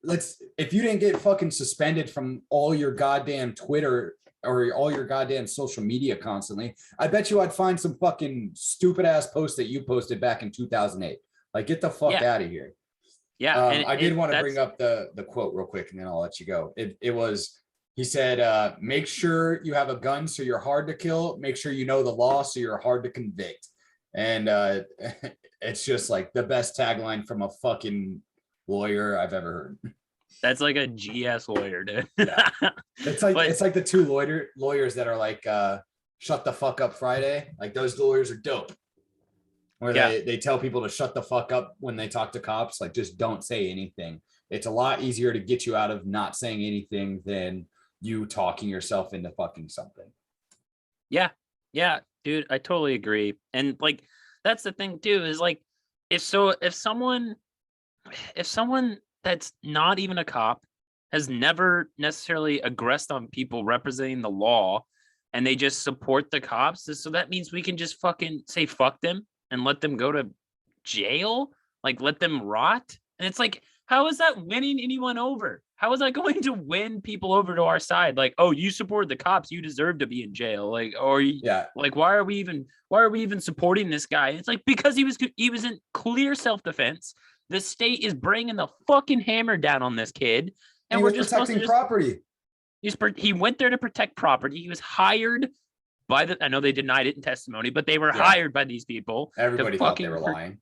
if you didn't get fucking suspended from all your goddamn Twitter or all your goddamn social media constantly, I bet you I'd find some fucking stupid ass posts that you posted back in 2008. Like, get the fuck out of here. Yeah, I did want to bring up the quote real quick, and then I'll let you go. It was, he said, make sure you have a gun so you're hard to kill. Make sure you know the law so you're hard to convict. And it's just like the best tagline from a fucking lawyer I've ever heard. That's like a GS lawyer, dude. Yeah. It's like the two lawyers that are like, shut the fuck up Friday. Like those lawyers are dope. Where they tell people to shut the fuck up when they talk to cops, like just don't say anything. It's a lot easier to get you out of not saying anything than you talking yourself into fucking something. Yeah, dude, I totally agree. And like that's the thing too, is like if someone that's not even a cop has never necessarily aggressed on people representing the law and they just support the cops, so that means we can just fucking say fuck them and let them go to jail, like let them rot. And it's like, how is that winning anyone over? How is that going to win people over to our side? Like, oh, you support the cops, you deserve to be in jail. Like, or like, why are we even supporting this guy? It's like, because he was in clear self-defense. The state is bringing the fucking hammer down on this kid, and we're just protecting property. He went there to protect property. He was hired by I know they denied it in testimony, but they were hired by these people. Everybody thought they were lying.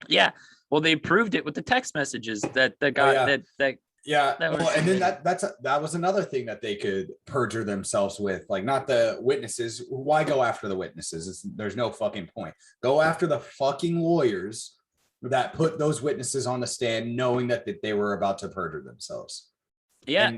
Yeah. Well, they proved it with the text messages that got that. Yeah. Well, and then that was another thing that they could perjure themselves with, like not the witnesses. Why go after the witnesses? There's no fucking point. Go after the fucking lawyers that put those witnesses on the stand, knowing that they were about to perjure themselves. Yeah.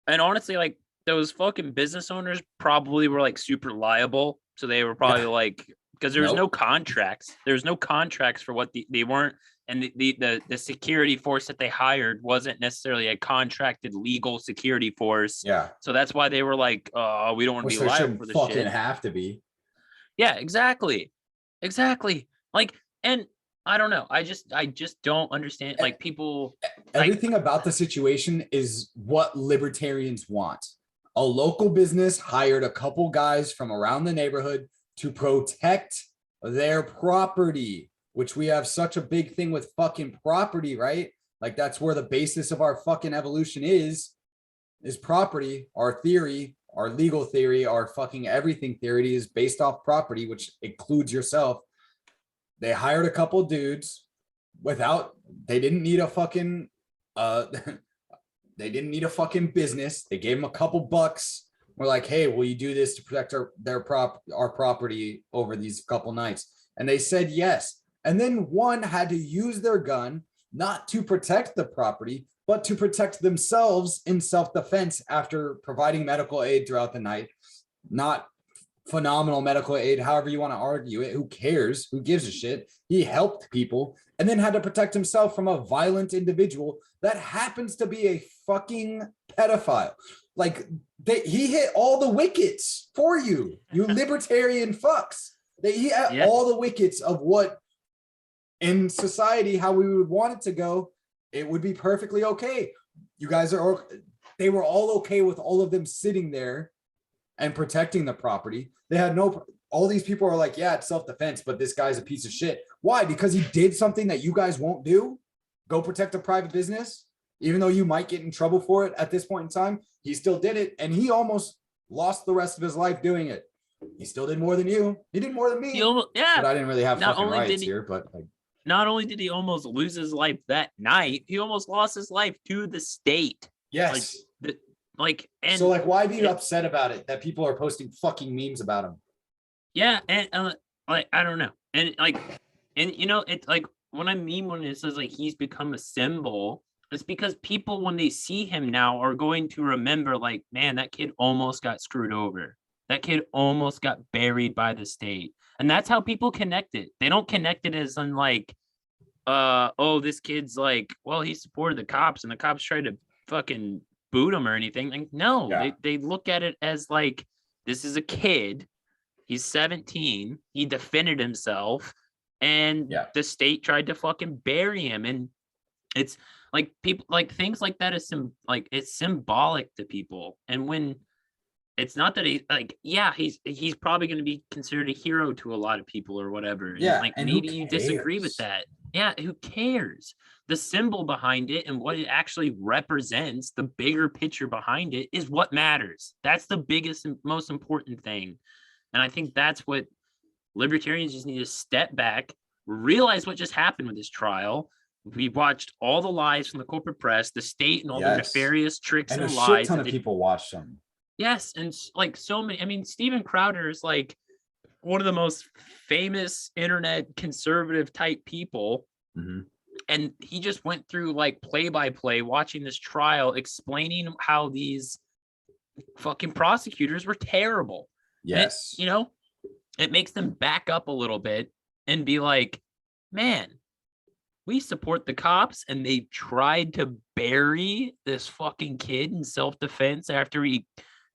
And honestly, like those fucking business owners probably were like super liable. So they were probably like, because there was no contracts. There's no contracts for what they weren't. And the security force that they hired wasn't necessarily a contracted legal security force. Yeah. So that's why they were like, oh, we don't want to be liable for this fucking shit. Have to be. Yeah, exactly. Like, and I don't know. I just don't understand. Like people. Everything about the situation is what libertarians want. A local business hired a couple guys from around the neighborhood to protect their property, which we have such a big thing with fucking property, right? Like that's where the basis of our fucking evolution is property. Our theory, our legal theory, our fucking everything theory is based off property, which includes yourself. They hired a couple dudes they didn't need a fucking, they didn't need a fucking business. They gave them a couple bucks. We're like, hey, will you do this to protect our property over these couple nights? And they said yes. And then one had to use their gun, not to protect the property, but to protect themselves in self-defense after providing medical aid throughout the night. Not phenomenal medical aid, however you want to argue it. Who cares? Who gives a shit? He helped people and then had to protect himself from a violent individual that happens to be a fucking pedophile. Like he hit all the wickets for you libertarian fucks. He hit all the wickets of what in society, how we would want it to go. It would be perfectly okay. You guys they were all okay with all of them sitting there and protecting the property. They had all these people are like, yeah, it's self-defense, but this guy's a piece of shit. Why? Because he did something that you guys won't do. Go protect a private business. Even though you might get in trouble for it at this point in time, he still did it. And he almost lost the rest of his life doing it. He still did more than you. He did more than me. But I didn't really have fucking rights here. But like, not only did he almost lose his life that night, he almost lost his life to the state. Yes. And so why be upset about it that people are posting fucking memes about him? Yeah, and I don't know. And it's like when I mean when it says like he's become a symbol, it's because people when they see him now are going to remember like, man, that kid almost got screwed over. That kid almost got buried by the state. And that's how people connect it. They don't connect it as in like, oh, this kid's like, well, he supported the cops and the cops tried to fucking boot him or anything. Like, no, they look at it as like, this is a kid. He's 17. He defended himself and the state tried to fucking bury him. And it's like people like things like that is it's symbolic to people. And when it's not that he's probably going to be considered a hero to a lot of people or whatever. Yeah. And maybe you disagree with that. Yeah, who cares? The symbol behind it and what it actually represents, the bigger picture behind it, is what matters. That's the biggest and most important thing. And I think that's what libertarians just need to step back, realize what just happened with this trial. We watched all the lies from the corporate press, the state, and all the nefarious tricks and and a lies. Shit ton of people watched them. Yes, and like so many. I mean, Steven Crowder is like one of the most famous internet conservative type people. Mm-hmm. And he just went through like play by play, watching this trial, explaining how these fucking prosecutors were terrible. Yes. And it makes them back up a little bit and be like, man, we support the cops, and they tried to bury this fucking kid in self-defense after he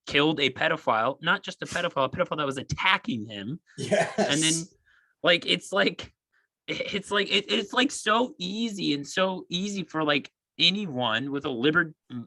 killed a pedophile, not just a pedophile that was attacking him. Yes. And then it's so easy and so easy for like anyone with a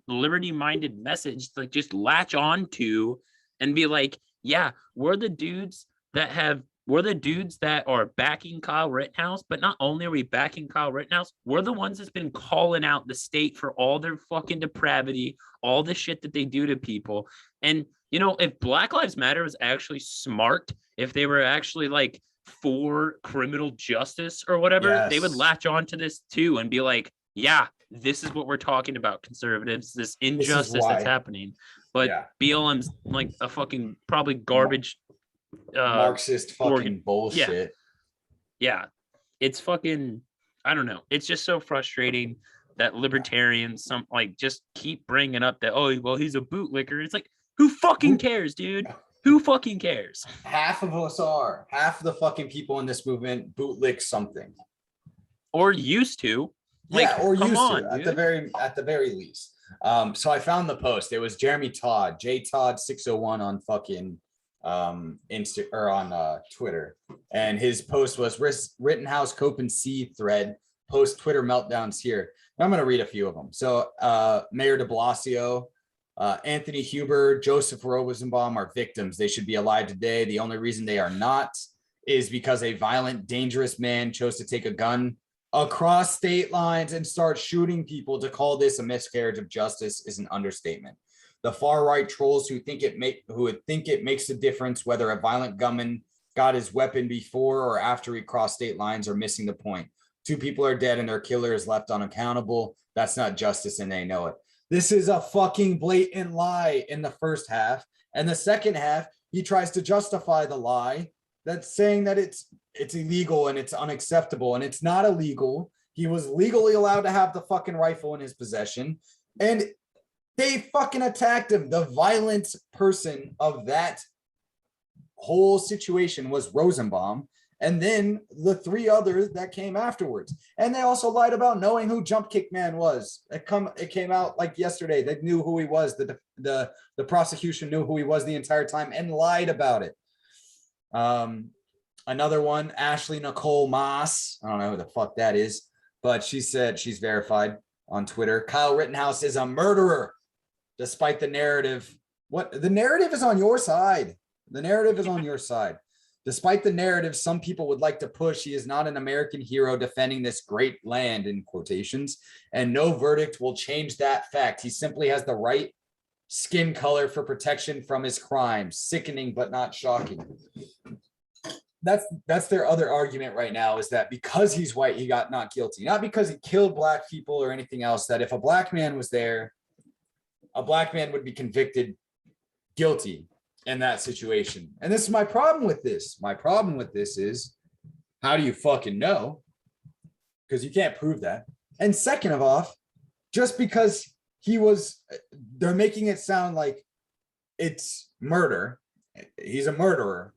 liberty-minded message to like just latch on to and be like, yeah, we're the dudes that are backing Kyle Rittenhouse, but not only are we backing Kyle Rittenhouse, we're the ones that's been calling out the state for all their fucking depravity, all the shit that they do to people. And, if Black Lives Matter was actually smart, if they were actually like for criminal justice or whatever, they would latch on to this too and be like, yeah, this is what we're talking about, conservatives, this injustice that's happening. But BLM's like a fucking probably garbage Marxist fucking bullshit. Yeah. It's fucking, I don't know. It's just so frustrating that libertarians just keep bringing up that, oh, well, he's a bootlicker. It's like, who fucking cares, dude? Who fucking cares? Half of the fucking people in this movement bootlick something. Or used to. Or used to, at the very least. So I found the post. It was Jeremy Todd, JTodd601 on fucking on Twitter, and his post was Rittenhouse Cope and C thread post Twitter meltdowns here. I'm going to read a few of them. So Mayor de Blasio, Anthony Huber, Joseph Rosenbaum are victims. They should be alive today. The only reason they are not is because a violent, dangerous man chose to take a gun across state lines and start shooting people. To call this a miscarriage of justice is an understatement. The far right trolls who would think it makes a difference whether a violent gunman got his weapon before or after he crossed state lines are missing the point. 2 people are dead and their killer is left unaccountable. That's not justice, and they know it. This is a fucking blatant lie in the first half. And the second half, he tries to justify the lie that's saying that it's illegal and it's unacceptable, and it's not illegal. He was legally allowed to have the fucking rifle in his possession, and they fucking attacked him. The violent person of that whole situation was Rosenbaum, and then the 3 others that came afterwards. And they also lied about knowing who Jump Kick Man was. It came out like yesterday. They knew who he was. The prosecution knew who he was the entire time and lied about it. Another one, Ashley Nicole Moss. I don't know who the fuck that is, but she said, she's verified on Twitter, Kyle Rittenhouse is a murderer, despite the narrative. The narrative is on your side. The narrative is on your side. Despite the narrative some people would like to push, he is not an American hero defending this great land, in quotations, and no verdict will change that fact. He simply has the right skin color for protection from his crimes. Sickening, but not shocking. That's their other argument right now, is that because he's white, he got not guilty. Not because he killed black people or anything else, that if a black man was there, a black man would be convicted guilty in that situation. And this is my problem with this. My problem with this is, how do you fucking know? Because you can't prove that. And second of all, just because they're making it sound like it's murder. He's a murderer.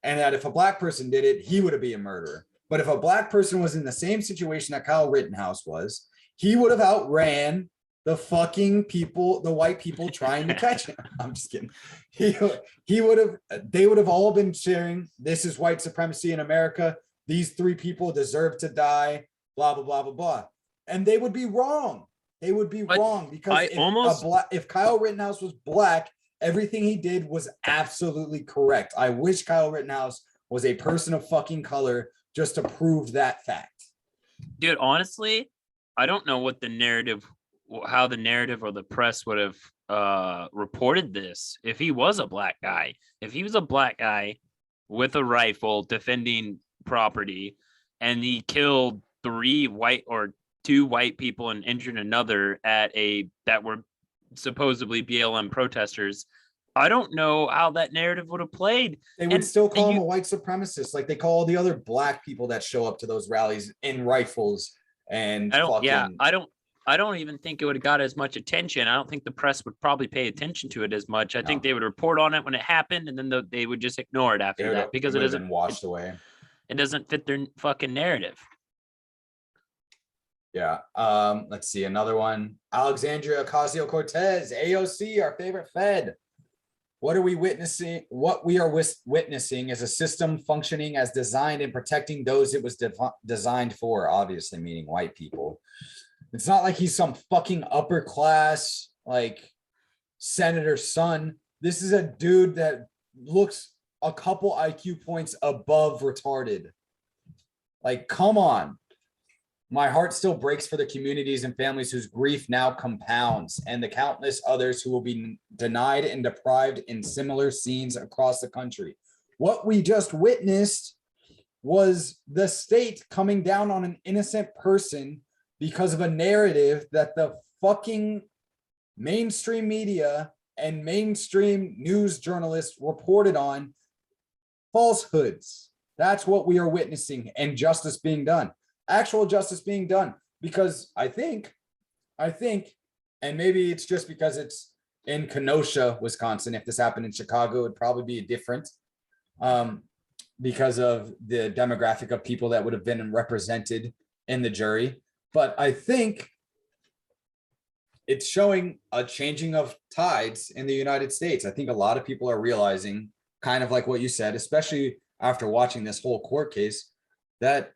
And that if a black person did it, he would be a murderer. But if a black person was in the same situation that Kyle Rittenhouse was, he would have outran the fucking people, the white people trying to catch him. I'm just kidding. They would have all been sharing, this is white supremacy in America. These 3 people deserve to die, blah, blah, blah, blah, blah. And they would be wrong. They would be wrong, because if Kyle Rittenhouse was black, everything he did was absolutely correct. I wish Kyle Rittenhouse was a person of fucking color just to prove that fact. Dude, honestly, I don't know what the narrative, how the narrative or the press would have reported this if he was a black guy. If he was a black guy with a rifle defending property and he killed 3 white or 2 white people and injured another that were supposedly BLM protesters, I don't know how that narrative would have played. They would still call him a white supremacist, like they call all the other black people that show up to those rallies in rifles. And I don't even think it would have got as much attention. I don't think the press would probably pay attention to it as much. I think they would report on it when it happened, and then they would just ignore it after that because it doesn't washed away. It doesn't fit their fucking narrative. Yeah. Let's see another one. Alexandria Ocasio-Cortez, AOC, our favorite Fed. What are we witnessing? What we are witnessing is a system functioning as designed and protecting those it was designed for, obviously meaning white people. It's not like he's some fucking upper class, like senator's son. This is a dude that looks a couple IQ points above retarded. Like, come on. My heart still breaks for the communities and families whose grief now compounds, and the countless others who will be denied and deprived in similar scenes across the country. What we just witnessed was the state coming down on an innocent person because of a narrative that the fucking mainstream media and mainstream news journalists reported on. Falsehoods. That's what we are witnessing, and justice being done. Actual justice being done, because I think, and maybe it's just because it's in Kenosha, Wisconsin. If this happened in Chicago, it would probably be different because of the demographic of people that would have been represented in the jury. But I think it's showing a changing of tides in the United States. I think a lot of people are realizing, kind of like what you said, especially after watching this whole court case, that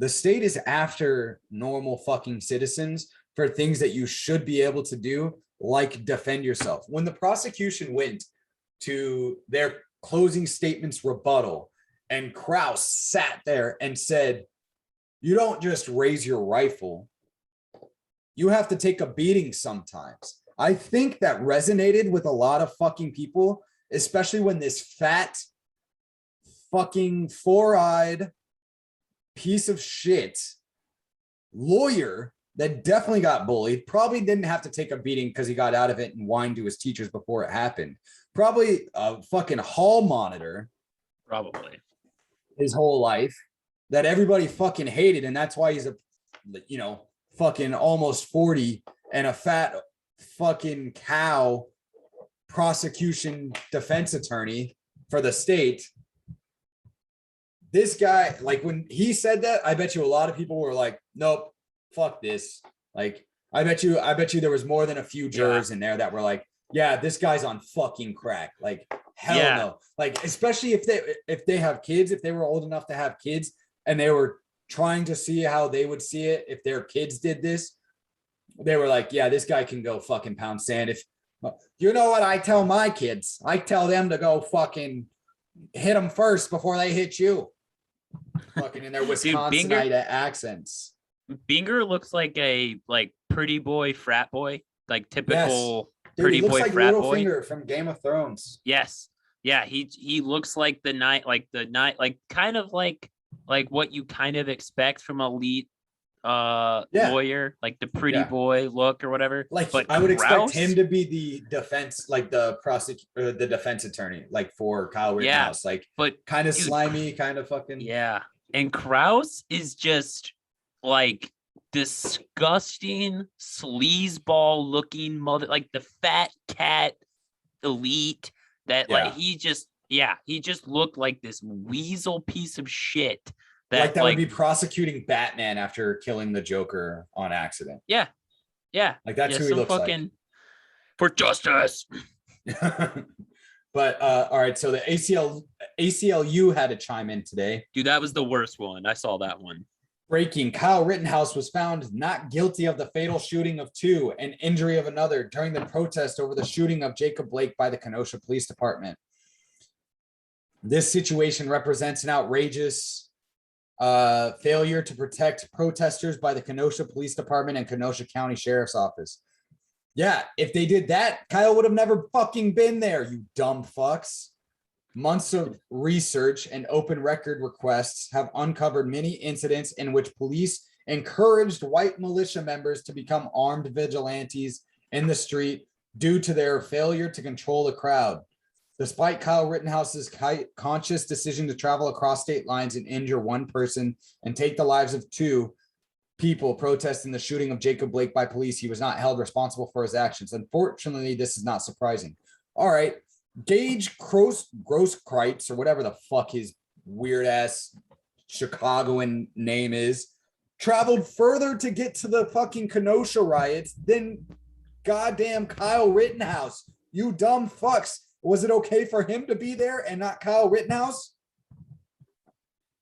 the state is after normal fucking citizens for things that you should be able to do, like defend yourself. When the prosecution went to their closing statements rebuttal, and Krause sat there and said, you don't just raise your rifle, you have to take a beating sometimes. I think that resonated with a lot of fucking people, especially when this fat, fucking four-eyed piece of shit lawyer that definitely got bullied, probably didn't have to take a beating because he got out of it and whined to his teachers before it happened. Probably a fucking hall monitor. Probably. His whole life that everybody fucking hated. And that's why he's a, fucking almost 40 and a fat fucking cow prosecution defense attorney for the state. This guy, like when he said that, I bet you a lot of people were like, nope, fuck this. Like, I bet you there was more than a few jurors in there that were like, yeah, this guy's on fucking crack. Like, hell no. Like, especially if they have kids, if they were old enough to have kids and they were trying to see how they would see it if their kids did this, they were like, yeah, this guy can go fucking pound sand. If you know what I tell my kids, I tell them to go fucking hit them first before they hit you. Fucking in their Wisconsinite accents. Binger looks like a pretty boy frat boy, like typical pretty boy like frat boy. Littlefinger from Game of Thrones. Yes, yeah, he looks like kind of like what you kind of expect from elite lawyer, like the pretty boy look or whatever. Like, but I would expect him to be the defense, like the defense attorney, like for Kyle Rittenhouse, but kind of slimy, kind of fucking And Krause is just like disgusting sleazeball looking mother, like the fat cat elite that like he just looked like this weasel piece of shit that would be prosecuting Batman after killing the Joker on accident. Yeah. Like that's who he looks like. For justice. But all right, so the ACLU had to chime in today. Dude, that was the worst one. I saw that one. Breaking: Kyle Rittenhouse was found not guilty of the fatal shooting of 2 and injury of another during the protest over the shooting of Jacob Blake by the Kenosha Police Department. This situation represents an outrageous Failure to protect protesters by the Kenosha Police Department and Kenosha County Sheriff's Office. Yeah, if they did that, Kyle would have never fucking been there, you dumb fucks. Months of research and open record requests have uncovered many incidents in which police encouraged white militia members to become armed vigilantes in the street due to their failure to control the crowd. Despite Kyle Rittenhouse's conscious decision to travel across state lines and injure one person and take the lives of two people protesting the shooting of Jacob Blake by police, he was not held responsible for his actions. Unfortunately, this is not surprising. All right, Gage Grosskreutz, or whatever the fuck his weird ass Chicagoan name is, traveled further to get to the fucking Kenosha riots than goddamn Kyle Rittenhouse. You dumb fucks. Was it okay for him to be there and not Kyle Rittenhouse?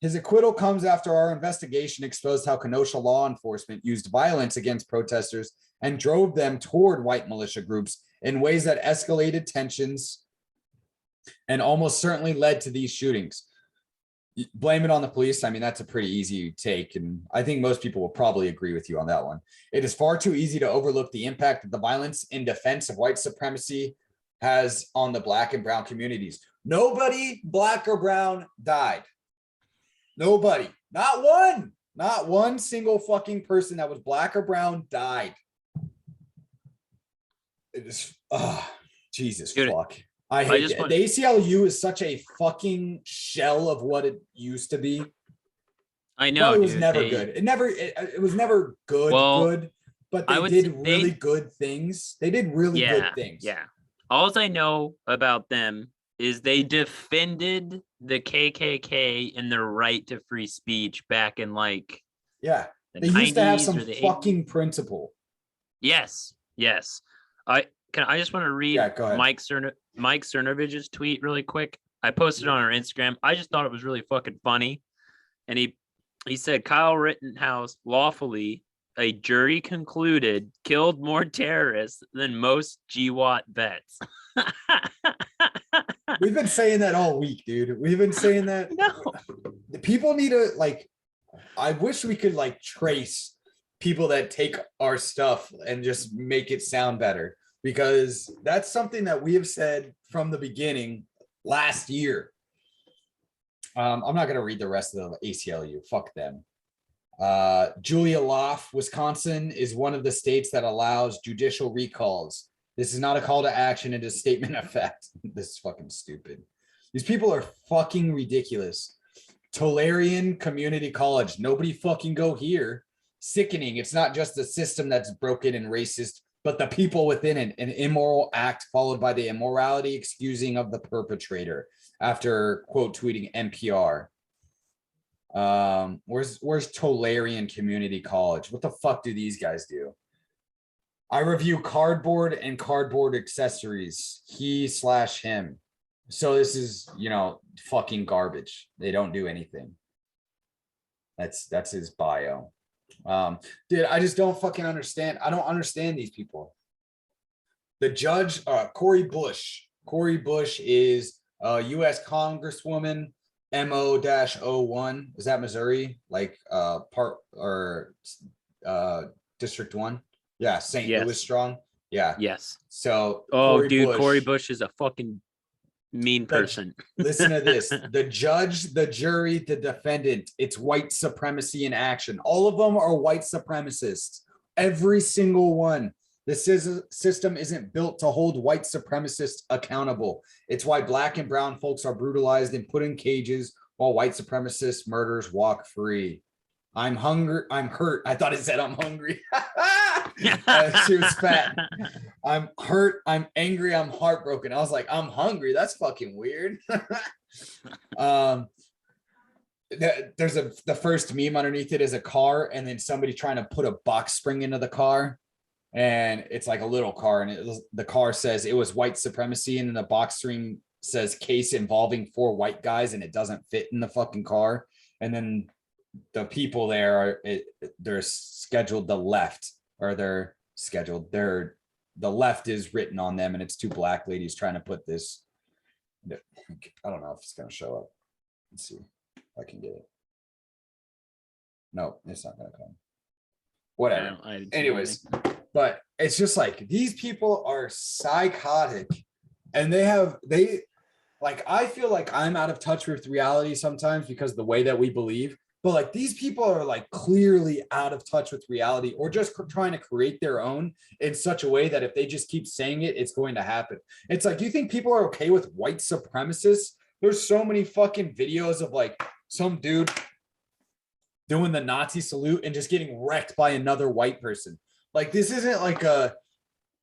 His acquittal comes after our investigation exposed how Kenosha law enforcement used violence against protesters and drove them toward white militia groups in ways that escalated tensions and almost certainly led to these shootings. Blame it on the police. I mean, that's a pretty easy take, and I think most people will probably agree with you on that one. It is far too easy to overlook the impact that the violence in defense of white supremacy has on the Black and brown communities. Nobody Black or brown died. Nobody, not one single fucking person that was Black or brown died. It is, Jesus fuck. I hate it. The ACLU is such a fucking shell of what it used to be. I know it was never good. It was never good, but they did really good things. They did really good things. Yeah. All I know about them is they defended the KKK and their right to free speech back in they used to have some fucking principle. Yes. I just want to read Mike Cernovich's tweet really quick. I posted on our Instagram. I just thought it was really fucking funny. And he said Kyle Rittenhouse lawfully, a jury concluded, killed more terrorists than most GWAT vets. We've been saying that all week, dude. We've been saying that. No. People need to I wish we could trace people that take our stuff and just make it sound better, because that's something that we have said from the beginning last year. I'm not going to read the rest of the ACLU. Fuck them. Julia Loft, Wisconsin is one of the states that allows judicial recalls. This is not a call to action. It is a statement of fact. This is fucking stupid. These people are fucking ridiculous. Tolarian Community College. Nobody fucking go here. Sickening. It's not just the system that's broken and racist, but the people within it. An immoral act followed by the immorality excusing of the perpetrator. After quote tweeting NPR. Where's Tolarian Community College? What the fuck do these guys do? I review cardboard and cardboard accessories. He/him. So this is, fucking garbage. They don't do anything. That's his bio. Dude, I just don't fucking understand. I don't understand these people. The judge, Cori Bush. Cori Bush is a U.S. Congresswoman, MO-01. Is that Missouri? District 1? Yeah, St. Louis strong. Yeah. Yes. So Cori Bush is a fucking mean person. Listen to this. The judge, the jury, the defendant. It's white supremacy in action. All of them are white supremacists. Every single one. This system isn't built to hold white supremacists accountable. It's why Black and brown folks are brutalized and put in cages while white supremacist murderers walk free. I'm hungry. I'm hurt. I thought it said I'm hungry. She was fat. I'm hurt. I'm angry. I'm heartbroken. I was like, I'm hungry. That's fucking weird. There's the first meme underneath it is a car, and then somebody trying to put a box spring into the car, and it's like a little car, and the car says it was white supremacy, and then the box spring says case involving 4 white guys, and it doesn't fit in the fucking car, and then the people there they're scheduled the left, or the left is written on them, and it's 2 black ladies trying to put this. I don't know if it's going to show up. Let's see if I can get it. No, it's not gonna come. Whatever. I didn't see Anyways, anything. but it's just like these people are psychotic, and I feel like I'm out of touch with reality sometimes because the way that we believe. But like these people are like clearly out of touch with reality, or just trying to create their own in such a way that if they just keep saying it, it's going to happen. It's like, you think people are okay with white supremacists? There's so many fucking videos of like some dude doing the Nazi salute and just getting wrecked by another white person. Like, this isn't like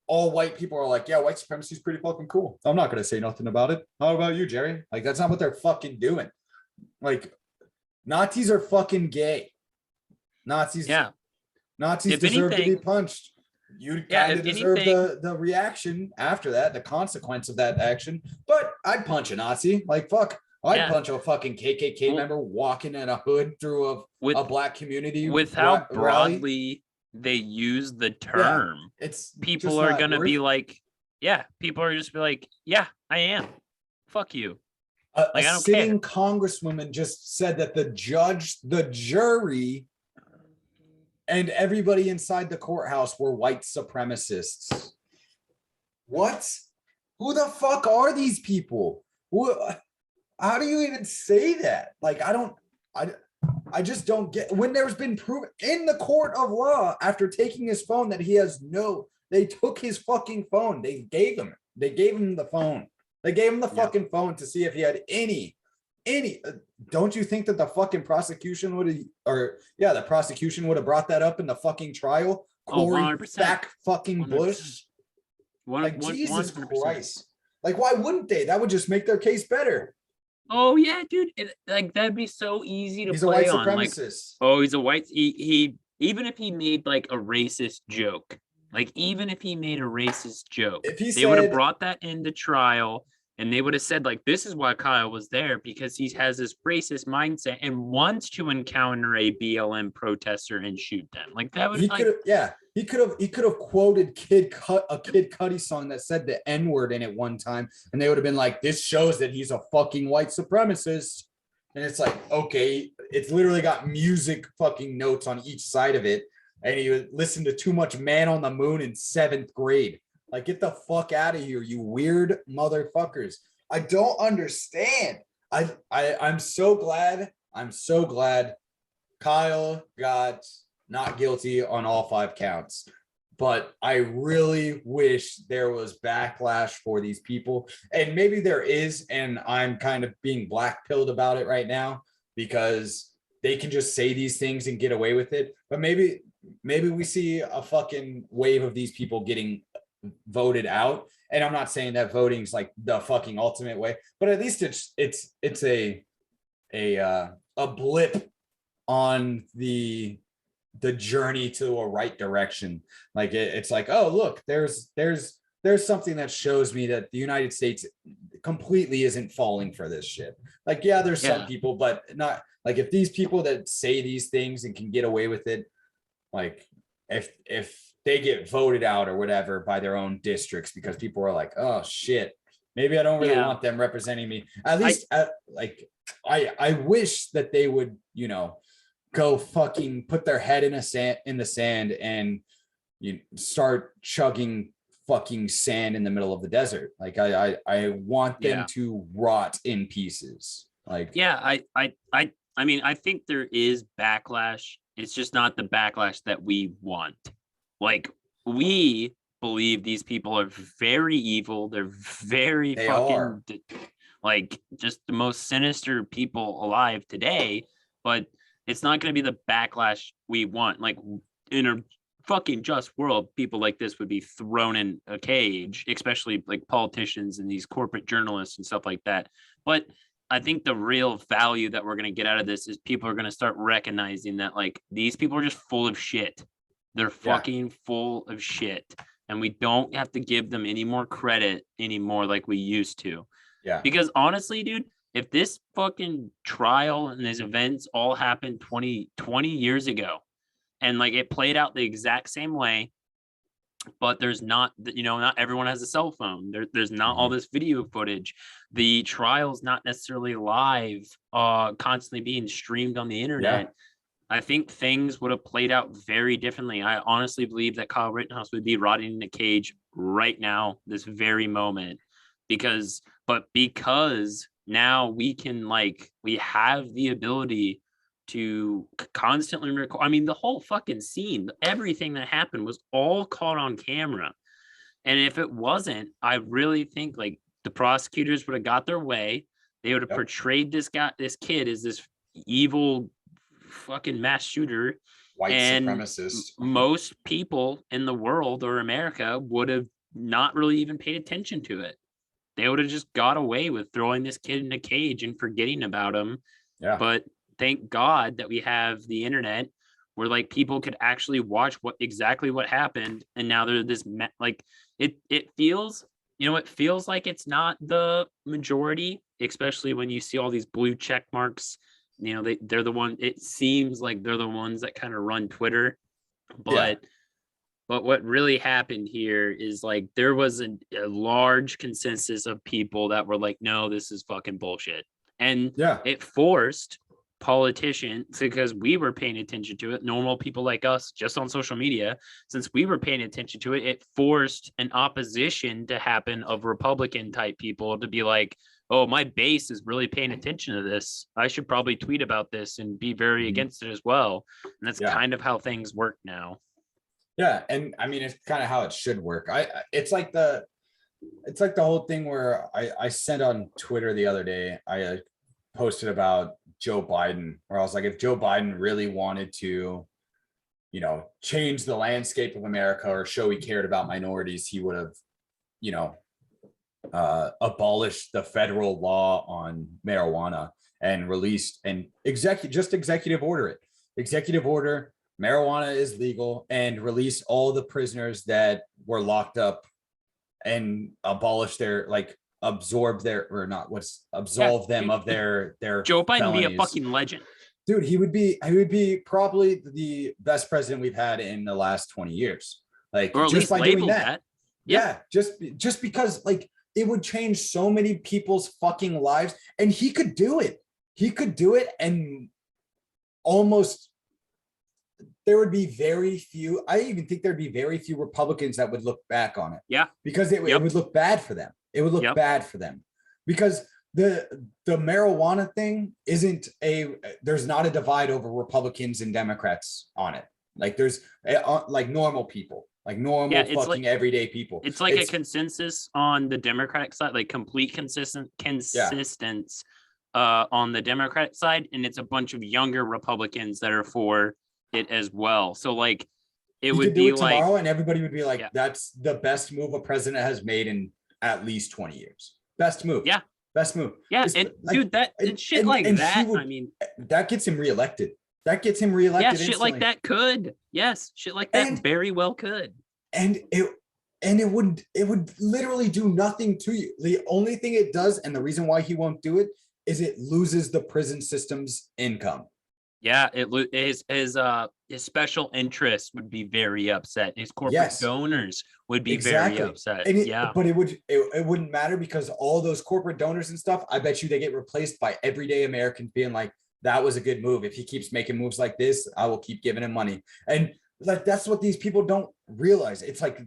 all white people are like, yeah, white supremacy is pretty fucking cool. I'm not going to say nothing about it. How about you, Jerry? Like, that's not what they're fucking doing. Like, Nazis are fucking gay. Nazis If deserve to be anything- punched. You Yeah, kind of if deserve anything- the reaction after that, the consequence of that action. But I'd punch a Nazi. Like, fuck. I'd Yeah. punch a fucking KKK Well- member walking in a hood through a black community. With how rally. broadly they use the term, It's people just are not gonna be worth- like, yeah, people are just be like, yeah, I am. Fuck you. A Like, I don't sitting congresswoman just said that the judge, the jury, and everybody inside the courthouse were white supremacists. What? Who the fuck are these people? How do you even say that? Like, I just don't get, when there's been proven in the court of law after taking his phone that he has they took his fucking phone. They gave him the phone. They gave him the fucking phone to see if he had any, don't you think that the fucking prosecution would have brought that up in the fucking trial? Oh, Corey 100%. back fucking 100%. Bush. Like, Jesus 100%. Christ. Like, why wouldn't they? That would just make their case better. Oh yeah, dude. Like, that'd be so easy to He's a play white on. Like, supremacist. oh, he's a white. He even if he made like a racist joke, If he they would have said- brought that into trial, and they would have said like, this is why Kyle was there, because he has this racist mindset and wants to encounter a BLM protester and shoot them. Like, that would He like, could have, yeah. He could have quoted a Kid Cudi song that said the N-word in it one time, and they would have been like, this shows that he's a fucking white supremacist. And it's like, okay, it's literally got music fucking notes on each side of it. And he listened to too much Man on the Moon in 7th grade. Like, get the fuck out of here, you weird motherfuckers. I don't understand. I'm so glad Kyle got not guilty on all 5 counts. But I really wish there was backlash for these people. And maybe there is, and I'm kind of being black-pilled about it right now because they can just say these things and get away with it. But maybe we see a fucking wave of these people getting voted out. And I'm not saying that voting is like the fucking ultimate way, but at least it's a blip on the journey to a right direction. Like, it's like, oh, look, there's something that shows me that the United States completely isn't falling for this shit. Like, yeah, there's some people, but not like, if these people that say these things and can get away with it, like, if they get voted out or whatever by their own districts because people are like, oh shit, maybe I don't really want them representing me. At least I wish that they would, go fucking put their head in the sand and start chugging fucking sand in the middle of the desert. Like, I want them to rot in pieces. Like, I mean, I think there is backlash. It's just not the backlash that we want. Like, we believe these people are very evil. They're very like, just the most sinister people alive today. But it's not going to be the backlash we want. Like, in a fucking just world, people like this would be thrown in a cage, especially like politicians and these corporate journalists and stuff like that. But I think the real value that we're going to get out of this is people are going to start recognizing that, like, these people are just full of shit. They're fucking full of shit. And we don't have to give them any more credit anymore like we used to. Yeah. Because honestly, dude, if this fucking trial and these events all happened 20 years ago, and like it played out the exact same way, but there's not, not everyone has a cell phone. There's not all this video footage. The trial's not necessarily live, constantly being streamed on the internet. I think things would have played out very differently. I honestly believe that Kyle Rittenhouse would be rotting in a cage right now, this very moment, because now we can we have the ability to constantly record. I mean, the whole fucking scene, everything that happened was all caught on camera. And if it wasn't, I really think like the prosecutors would have got their way. They would have portrayed this kid as this evil fucking mass shooter. White and supremacist. Most people in the world or America would have not really even paid attention to it. They would have just got away with throwing this kid in a cage and forgetting about him. Yeah. But thank God that we have the internet where like people could actually watch exactly what happened. And now they're this it feels, it feels like it's not the majority, especially when you see all these blue check marks. They're the one, it seems like they're the ones that kind of run Twitter. But what really happened here is like there was a large consensus of people that were like, no, this is fucking bullshit. And it forced politicians, because we were paying attention to it, normal people like us just on social media, since we were paying attention to it, it forced an opposition to happen of Republican type people to be like, oh, my base is really paying attention to this. I should probably tweet about this and be very against it as well. And that's kind of how things work now. Yeah, and I mean it's kind of how it should work. It's like the whole thing where I sent on Twitter the other day. I posted about Joe Biden, where I was like, if Joe Biden really wanted to, change the landscape of America or show he cared about minorities, he would have, abolished the federal law on marijuana and released and executive order marijuana is legal and release all the prisoners that were locked up and abolish their absolve them of their Joe Biden felonies. Would be a fucking legend. Dude, he would be probably the best president we've had in the last 20 years. Like, or at just least by doing that. Yeah, just because it would change so many people's fucking lives, and he could do it. And almost there would be very few. I even think there'd be very few Republicans that would look back on it. Yeah, because it would look bad for them. It would look bad for them because the marijuana thing there's not a divide over Republicans and Democrats on it. Like there's normal people, fucking everyday people. It's a consensus on the Democratic side, like complete consistence on the Democratic side. And it's a bunch of younger Republicans that are for it as well. So like it would be like tomorrow and everybody would be like, that's the best move a president has made in at least 20 years. Best move. Yeah. Best move. Yeah. And dude, that gets him reelected. That gets him reelected. Yeah, instantly. shit like that could. Yes, shit like that very well could. And it would literally do nothing to you. The only thing it does, and the reason why he won't do it, is it loses the prison system's income. Yeah, his special interests would be very upset. His corporate donors would be very upset. But it wouldn't matter because all those corporate donors and stuff, I bet you they get replaced by everyday Americans being like, that was a good move. If he keeps making moves like this, I will keep giving him money. And that's what these people don't realize. It's like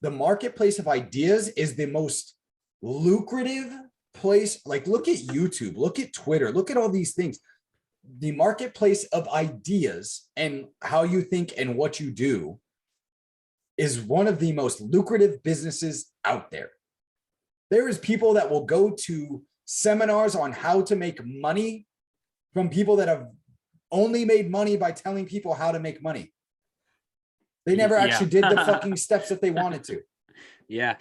the marketplace of ideas is the most lucrative place. Like, look at YouTube, look at Twitter, look at all these things. The marketplace of ideas and how you think and what you do is one of the most lucrative businesses out there. There is people that will go to seminars on how to make money from people that have only made money by telling people how to make money. They never actually did the fucking steps that they wanted to. Yeah.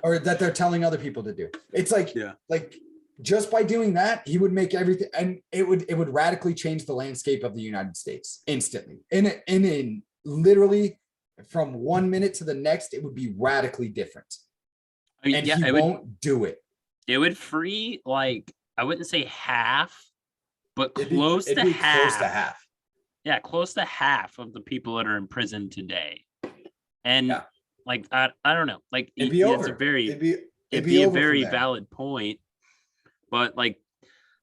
Or that they're telling other people to do. It's like, just by doing that, he would make everything, and it would radically change the landscape of the United States instantly. In literally from 1 minute to the next, it would be radically different. I mean, and he won't do it. It would free, like, I wouldn't say half, but close to half. Yeah, close to half of the people that are in prison today. And like, I don't know, like it'd be over. It's a very, it'd be a very valid point. But like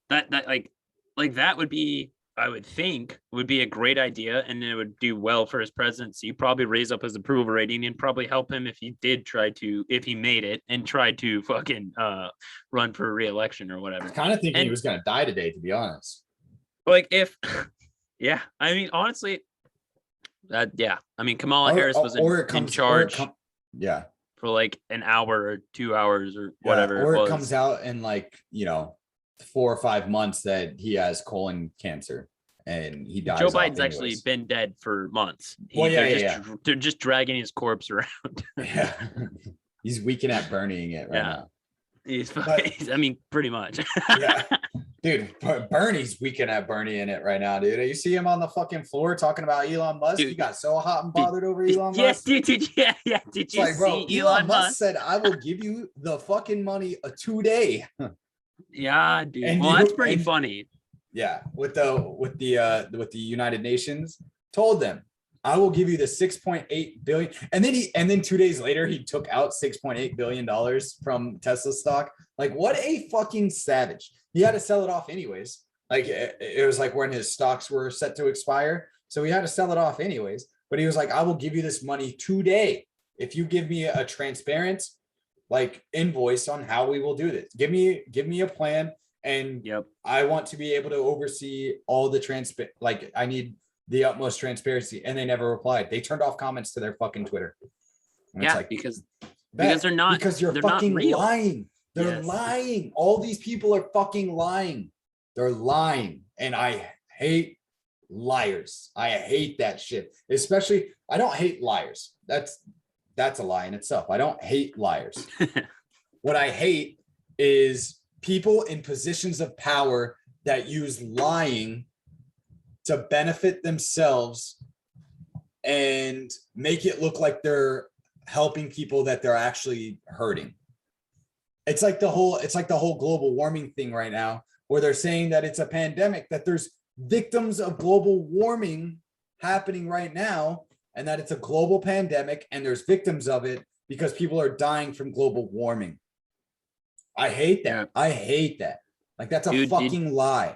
that would be I would think would be a great idea, and it would do well for his presidency, probably raise up his approval rating and probably help him if he made it and tried to fucking run for re-election or whatever. I was kind of thinking he was going to die today, to be honest. Like yeah, I mean, honestly, yeah. I mean, Kamala Harris was in charge yeah, for like an hour or 2 hours or whatever. Or it comes out in like, 4 or 5 months that he has colon cancer and he dies. Joe Biden's actually been dead for months. They're just dragging his corpse around. Yeah. He's weakening at burying it right now. I mean, pretty much. Yeah. Dude, Bernie's weakening at burying it right now, dude. You see him on the fucking floor talking about Elon Musk? Dude, he got so hot and bothered over Elon Musk. Yes, dude. Did you see Elon Musk said, I will give you the fucking money today. Yeah, dude. Well, that's pretty funny. Yeah, with the United Nations, told them, I will give you the 6.8 billion. And then 2 days later, he took out $6.8 billion from Tesla stock. Like, what a fucking savage. He had to sell it off anyways. Like, it was like when his stocks were set to expire. So he had to sell it off anyways. But he was like, I will give you this money today if you give me a transparent like invoice on how we will do this. Give me a plan, and I want to be able to oversee all the like I need the utmost transparency. And they never replied. They turned off comments to their fucking Twitter. And yeah, like, because they're not, because you're fucking lying. They're lying. All these people are fucking lying. They're lying. And I hate liars. I hate that shit. Especially, I don't hate liars. That's a lie in itself. I don't hate liars. What I hate is people in positions of power that use lying to benefit themselves and make it look like they're helping people that they're actually hurting. It's like the whole global warming thing right now, where they're saying that it's a pandemic, that there's victims of global warming happening right now, and that it's a global pandemic and there's victims of it because people are dying from global warming. I hate that. I hate that. Like, that's a fucking lie.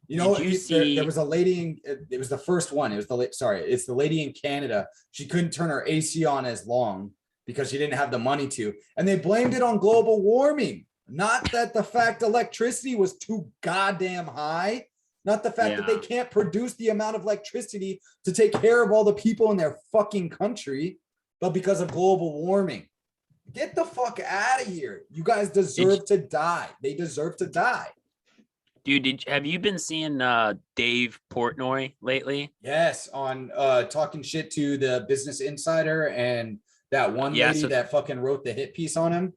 There was a lady it was the first one. It was it's the lady in Canada. She couldn't turn her AC on as long because she didn't have the money to. And they blamed it on global warming. Not that the fact electricity was too goddamn high. Not the fact that they can't produce the amount of electricity to take care of all the people in their fucking country, but because of global warming. Get the fuck out of here. You guys deserve to die. They deserve to die. Dude, have you been seeing Dave Portnoy lately? Yes, on talking shit to the Business Insider and that one lady that fucking wrote the hit piece on him.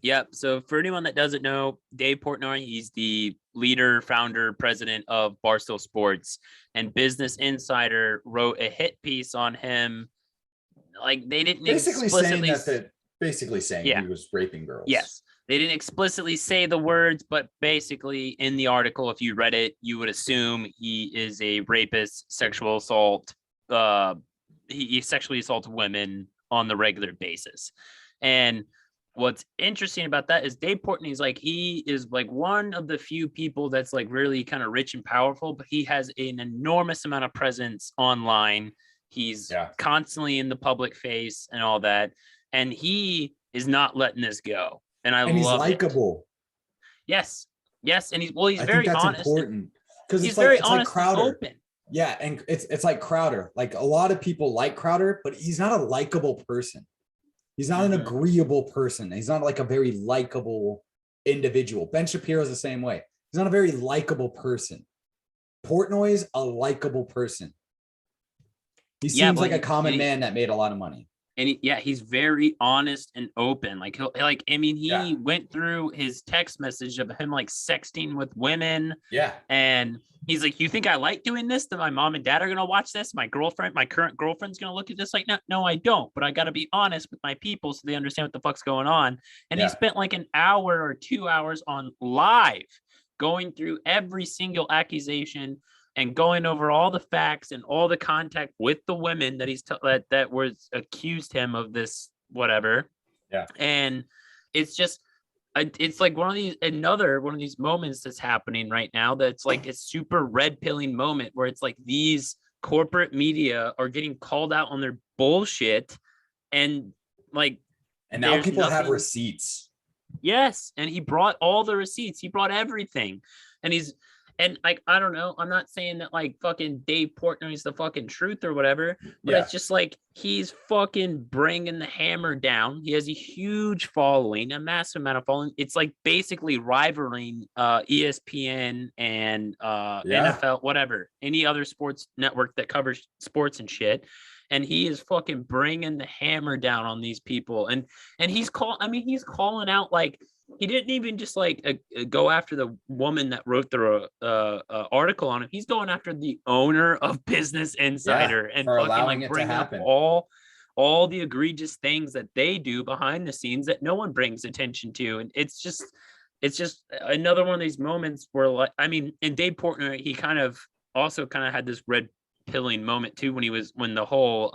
Yep. So for anyone that doesn't know, Dave Portnoy, he's the leader, founder, president of Barstool Sports, and Business Insider wrote a hit piece on him. Like, they didn't basically saying he was raping girls. Yes. They didn't explicitly say the words, but basically in the article, if you read it, you would assume he is a rapist, sexual assault. He sexually assaults women on the regular basis. And what's interesting about that is Dave Portnoy is he is one of the few people that's really kind of rich and powerful, but he has an enormous amount of presence online. He's constantly in the public face and all that. And he is not letting this go. And he's likable. Yes. And he's very honest. Important because he's very honest and open. Yeah, and it's like Crowder. Like, a lot of people like Crowder, but he's not a likable person. He's not an agreeable person. He's not like a very likable individual. Ben Shapiro's the same way. He's not a very likable person. Portnoy's a likable person. He seems like a common man that made a lot of money. And he's very honest and open. He went through his text message of him sexting with women. Yeah. And he's like, you think I like doing this? That my mom and dad are going to watch this? My current girlfriend's going to look at this? No, I don't. But I got to be honest with my people so they understand what the fuck's going on. And he spent an hour or 2 hours on live going through every single accusation and going over all the facts and all the contact with the women that that was accused him of this, whatever. Yeah. And it's just, It's like another one of these moments that's happening right now. That's like a super red pilling moment where it's like these corporate media are getting called out on their bullshit, and like, and now people have receipts. Yes, and he brought all the receipts. He brought everything, and like, I don't know. I'm not saying that like fucking Dave Portnoy is the fucking truth or whatever, but it's just like he's fucking bringing the hammer down. He has a huge following, a massive amount of following. It's like basically rivaling ESPN and NFL, whatever, any other sports network that covers sports and shit. And he is fucking bringing the hammer down on these people, and he's calling out, like, he didn't even just like go after the woman that wrote the article on him. He's going after the owner of Business Insider and fucking like bringing up all the egregious things that they do behind the scenes that no one brings attention to. And it's just another one of these moments where, like, I mean, and Dave Portnoy, he kind of had this red pilling moment too when the whole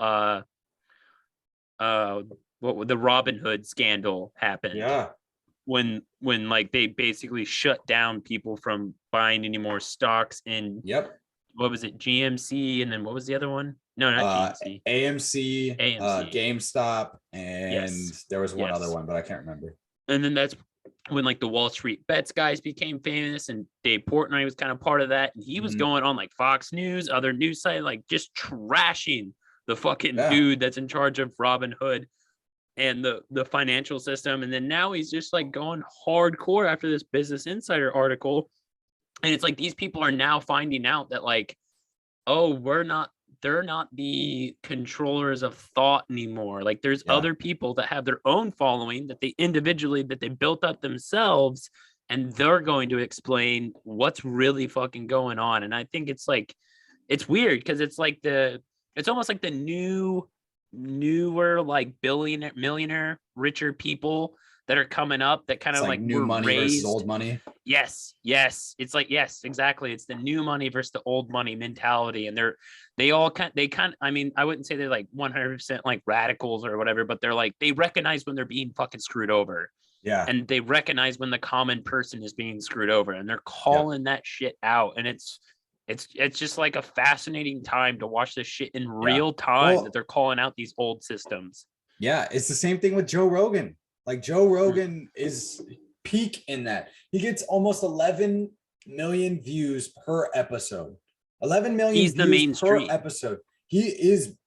the Robin Hood scandal happened. Yeah. When like they basically shut down people from buying any more stocks in what was it, GMC, and then what was the other one? No, not GMC. AMC. GameStop, and there was one other one, but I can't remember. And then that's when like the Wall Street Bets guys became famous, and Dave Portnoy was kind of part of that, and he was going on like Fox News, other news site, like just trashing the fucking dude that's in charge of Robinhood and the financial system. And then now he's just like going hardcore after this Business Insider article. And it's like these people are now finding out that like, oh, they're not the controllers of thought anymore. Like there's other people that have their own following that they built up themselves, and they're going to explain what's really fucking going on. And I think it's like, it's weird because it's like it's almost like the newer like millionaire richer people that are coming up that kind of like new money versus old money. Yes. It's like, yes, exactly. It's the new money versus the old money mentality. And I mean, I wouldn't say they're like 100% like radicals or whatever, but they're like, they recognize when they're being fucking screwed over. Yeah. And they recognize when the common person is being screwed over, and they're calling that shit out. And it's just like a fascinating time to watch this shit in real time, that they're calling out these old systems. Yeah. It's the same thing with Joe Rogan. Like Joe Rogan is peak in that. He gets almost 11 million views per episode. 11 million He's the views mainstream per episode. He is,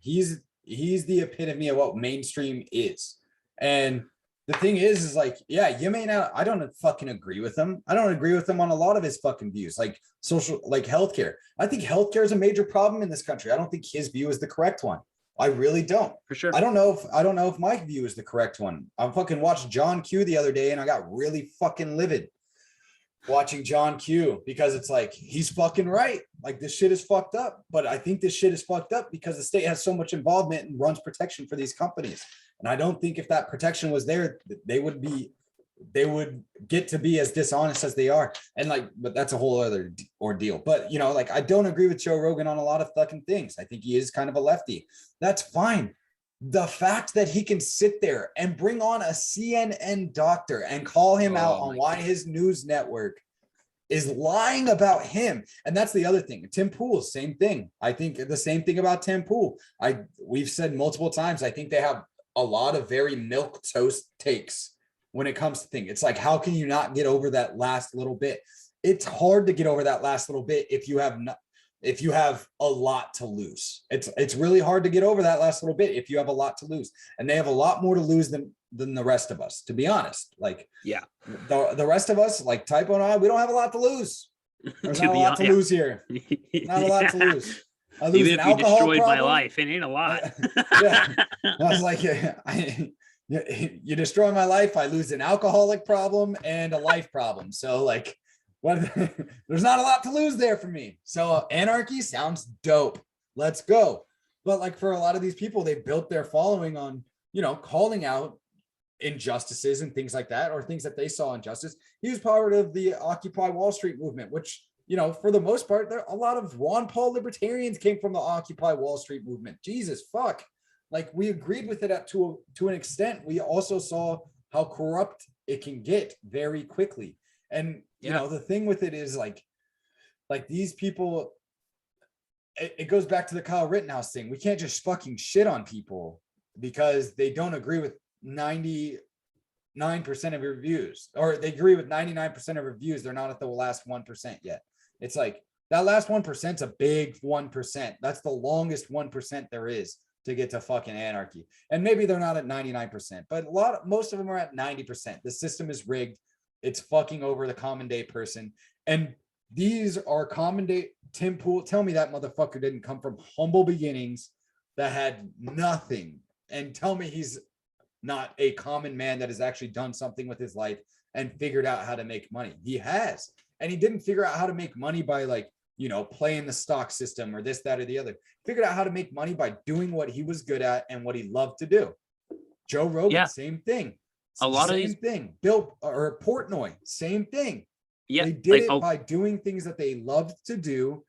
he's the epitome of what mainstream is. And the thing is like, you may not, I don't fucking agree with him. I don't agree with him on a lot of his fucking views, like social, like healthcare. I think healthcare is a major problem in this country. I don't think his view is the correct one. I really don't. For sure. I don't know if my view is the correct one. I fucking watched John Q the other day, and I got really fucking livid watching John Q, because it's like, he's fucking right. Like, this shit is fucked up. But I think this shit is fucked up because the state has so much involvement and runs protection for these companies. And I don't think if that protection was there, they would get to be as dishonest as they are. And like, but that's a whole other ordeal. But you know, like, I don't agree with Joe Rogan on a lot of fucking things. I think he is kind of a lefty. That's fine. The fact that he can sit there and bring on a CNN doctor and call him out on why his news network is lying about him. And that's the other thing. Tim Pool, same thing. I think the same thing about Tim Pool. We've said multiple times, I think they have a lot of very milquetoast takes when it comes to things. It's like, how can you not get over that last little bit? It's hard to get over that last little bit if you have a lot to lose. It's really hard to get over that last little bit if you have a lot to lose. And they have a lot more to lose than the rest of us, to be honest. Like, the rest of us, like Typo and I, we don't have a lot to There's not a lot to lose here. Not a lot to lose. I lose even if you destroyed my life, it ain't a lot. I was like, you destroy my life, I lose an alcoholic problem and a life problem. So like, there's not a lot to lose there for me. So anarchy sounds dope. Let's go. But like, for a lot of these people, they built their following on, calling out injustices and things like that, or things that they saw injustice. He was part of the Occupy Wall Street movement, which, for the most part, a lot of Ron Paul libertarians came from the Occupy Wall Street movement. Jesus fuck. Like, we agreed with it to an extent. We also saw how corrupt it can get very quickly. And you know, the thing with it is like these people, it goes back to the Kyle Rittenhouse thing. We can't just fucking shit on people because they don't agree with 99% of your views, or they agree with 99% of your views. They're not at the last 1% yet. It's like that last 1% is a big 1%. That's the longest 1% there is to get to fucking anarchy. And maybe they're not at 99%, but most of them are at 90%. The system is rigged. It's fucking over the common day person. And these are common day. Tim Pool, tell me that motherfucker didn't come from humble beginnings that had nothing. And tell me he's not a common man that has actually done something with his life and figured out how to make money. He has. And he didn't figure out how to make money by like, you know, playing the stock system or this, that, or the other. Figured out how to make money by doing what he was good at and what he loved to do. Joe Rogan, same thing. A lot of same thing. Bill or Portnoy, same thing. Yeah, they did it by doing things that they loved to do,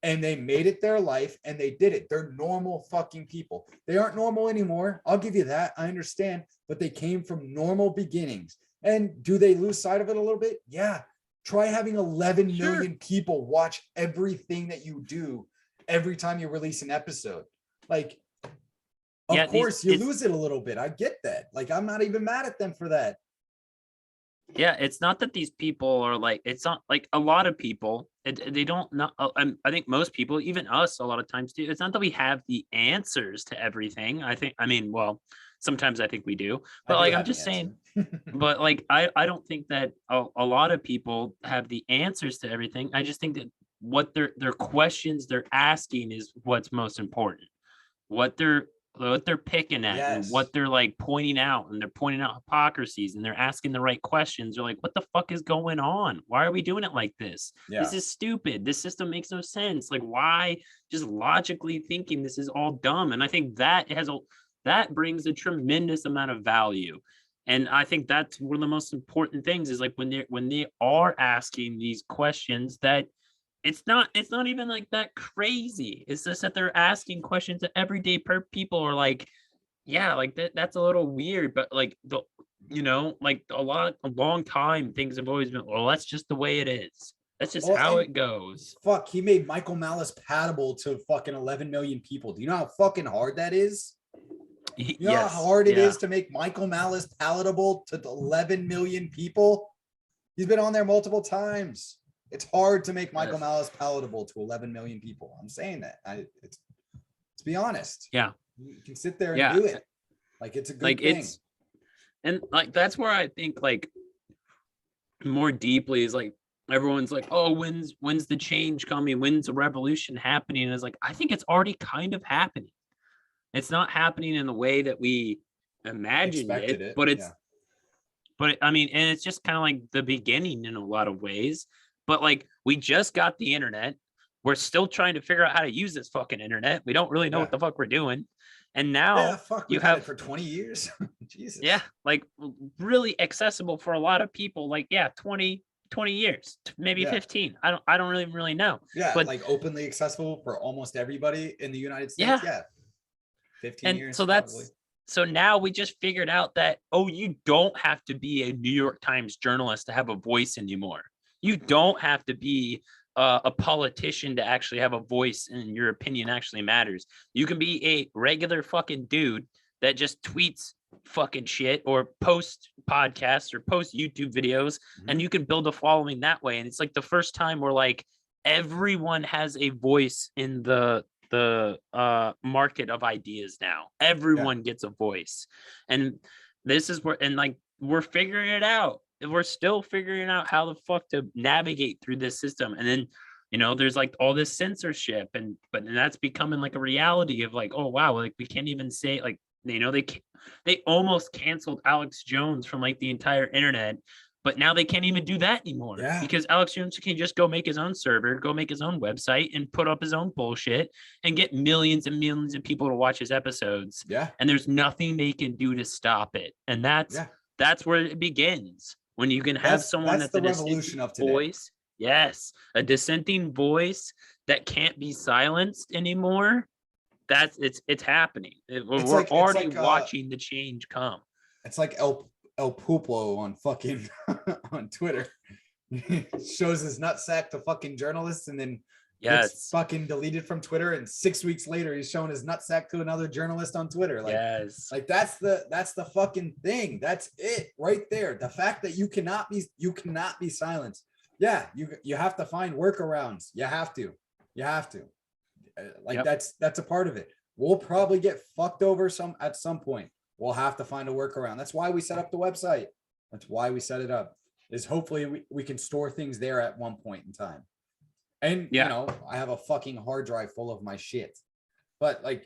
and they made it their life, and they did it. They're normal fucking people. They aren't normal anymore. I'll give you that. I understand, but they came from normal beginnings. And do they lose sight of it a little bit? Yeah. Try having 11 million people watch everything that you do every time you release an episode. Like, of course, you lose it a little bit. I get that. Like, I'm not even mad at them for that. Yeah, it's not that these people are like, it's not like a lot of people, they don't know. I think most people, even us, a lot of times do. It's not that we have the answers to everything. Well, sometimes I think we do, but like, I'm just saying, but like, I don't think that a lot of people have the answers to everything. I just think that what their questions they're asking is what's most important. What they're picking at and what they're like pointing out, and they're pointing out hypocrisies, and they're asking the right questions. They're like, what the fuck is going on? Why are we doing it like this? This is stupid. This system makes no sense. Like, why just logically thinking this is all dumb? And I think that brings a tremendous amount of value. And I think that's one of the most important things is like when they are asking these questions that it's not even like that crazy. It's just that they're asking questions that everyday people are like, yeah, like that's a little weird, but like like a long time things have always been, well, that's just the way it is. That's just how it goes. Fuck, he made Michael Malice palatable to fucking 11 million people. Do you know how fucking hard that is? You know how hard it is to make Michael Malice palatable to 11 million people? He's been on there multiple times. It's hard to make Michael Malice palatable to 11 million people. I'm saying that. Let's be honest. Yeah. You can sit there and do it. Like, it's a good thing. And like, that's where I think like more deeply is like, everyone's like, oh, when's the change coming? When's the revolution happening? And it's like, I think it's already kind of happening. It's not happening in the way that we imagined it, but but I mean, and it's just kind of like the beginning in a lot of ways. But like, we just got the internet. We're still trying to figure out how to use this fucking internet. We don't really know what the fuck we're doing. And now you have it for 20 years. Jesus. Yeah. Like, really accessible for a lot of people. Like, 20 years, maybe 15. I don't really know. Yeah. But like openly accessible for almost everybody in the United States. Yeah. 15 years. So so now we just figured out that, you don't have to be a New York Times journalist to have a voice anymore. You don't have to be a politician to actually have a voice and your opinion actually matters. You can be a regular fucking dude that just tweets fucking shit or post podcasts or post YouTube videos, and you can build a following that way. And it's like the first time where like everyone has a voice in the market of ideas now. Everyone gets a voice. And this is where, and like, we're figuring it out. We're still figuring out how the fuck to navigate through this system. And then, there's like all this censorship, but that's becoming like a reality of like, oh wow, like we can't even say like, they almost canceled Alex Jones from like the entire internet, but now they can't even do that anymore because Alex Jones can just go make his own server, go make his own website and put up his own bullshit and get millions and millions of people to watch his episodes. Yeah. And there's nothing they can do to stop it. And that's where it begins. When you can have someone that's a revolution of today. Voice. Yes. A dissenting voice that can't be silenced anymore. It's happening. We're already watching the change come. It's like El El Puplo on fucking on Twitter shows his nutsack to fucking journalists and then gets fucking deleted from Twitter, and 6 weeks later he's showing his nutsack to another journalist on Twitter. Like, like that's the fucking thing. That's it right there. The fact that you cannot be silenced. Yeah, you have to find workarounds. You have to. Like that's a part of it. We'll probably get fucked over at some point. We'll have to find a workaround. That's why we set up the website. That's why we set it up, is hopefully we can store things there at one point in time. And you know, I have a fucking hard drive full of my shit. But like,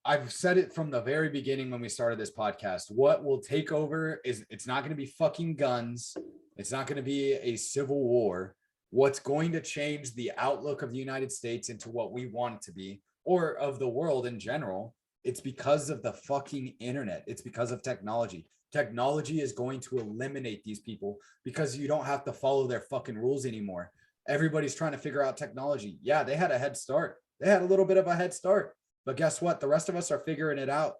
I've said it from the very beginning when we started this podcast. What will take over is, it's not going to be fucking guns. It's not going to be a civil war. What's going to change the outlook of the United States into what we want it to be, or of the world in general, it's because of the fucking internet. It's because of technology. Technology is going to eliminate these people because you don't have to follow their fucking rules anymore. Everybody's trying to figure out technology. Yeah, they had a head start. They had a little bit of a head start. But guess what? The rest of us are figuring it out.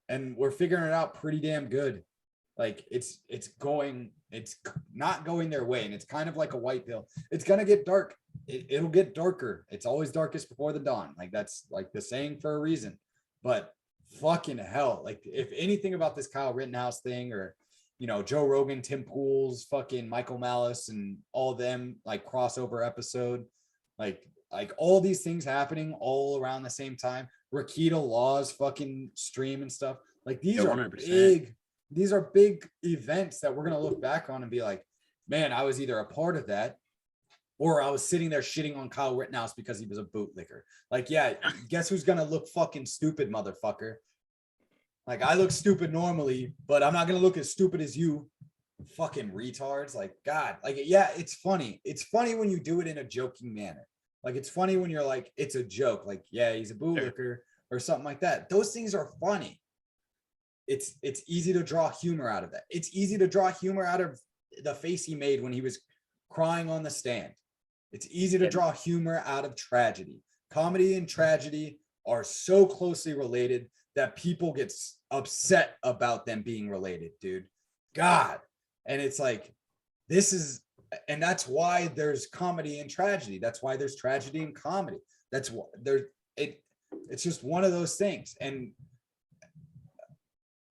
And we're figuring it out pretty damn good. Like it's not going their way. And it's kind of like a white pill. It's going to get dark. It'll get darker. It's always darkest before the dawn. Like that's like the saying for a reason. But fucking hell, like if anything about this Kyle Rittenhouse thing, or you know, Joe Rogan, Tim Pool's fucking Michael Malice and all them like crossover episode, like all these things happening all around the same time, Rakita Law's fucking stream and stuff, like these are 100%. These are big events that we're gonna look back on and be like, man, I was either a part of that, or I was sitting there shitting on Kyle Rittenhouse because he was a bootlicker. Like, yeah, guess who's gonna look fucking stupid, motherfucker? Like, I look stupid normally, but I'm not gonna look as stupid as you, fucking retards. Like, God, like, yeah, it's funny. It's funny when you do it in a joking manner. Like, it's funny when you're like, it's a joke. Like, yeah, he's a bootlicker or something like that. Those things are funny. It's easy to draw humor out of that. It's easy to draw humor out of the face he made when he was crying on the stand. It's easy to draw humor out of tragedy. Comedy and tragedy are so closely related that people get upset about them being related, dude. God. And it's like, and that's why there's comedy and tragedy. That's why there's tragedy and comedy. That's why it's just one of those things. And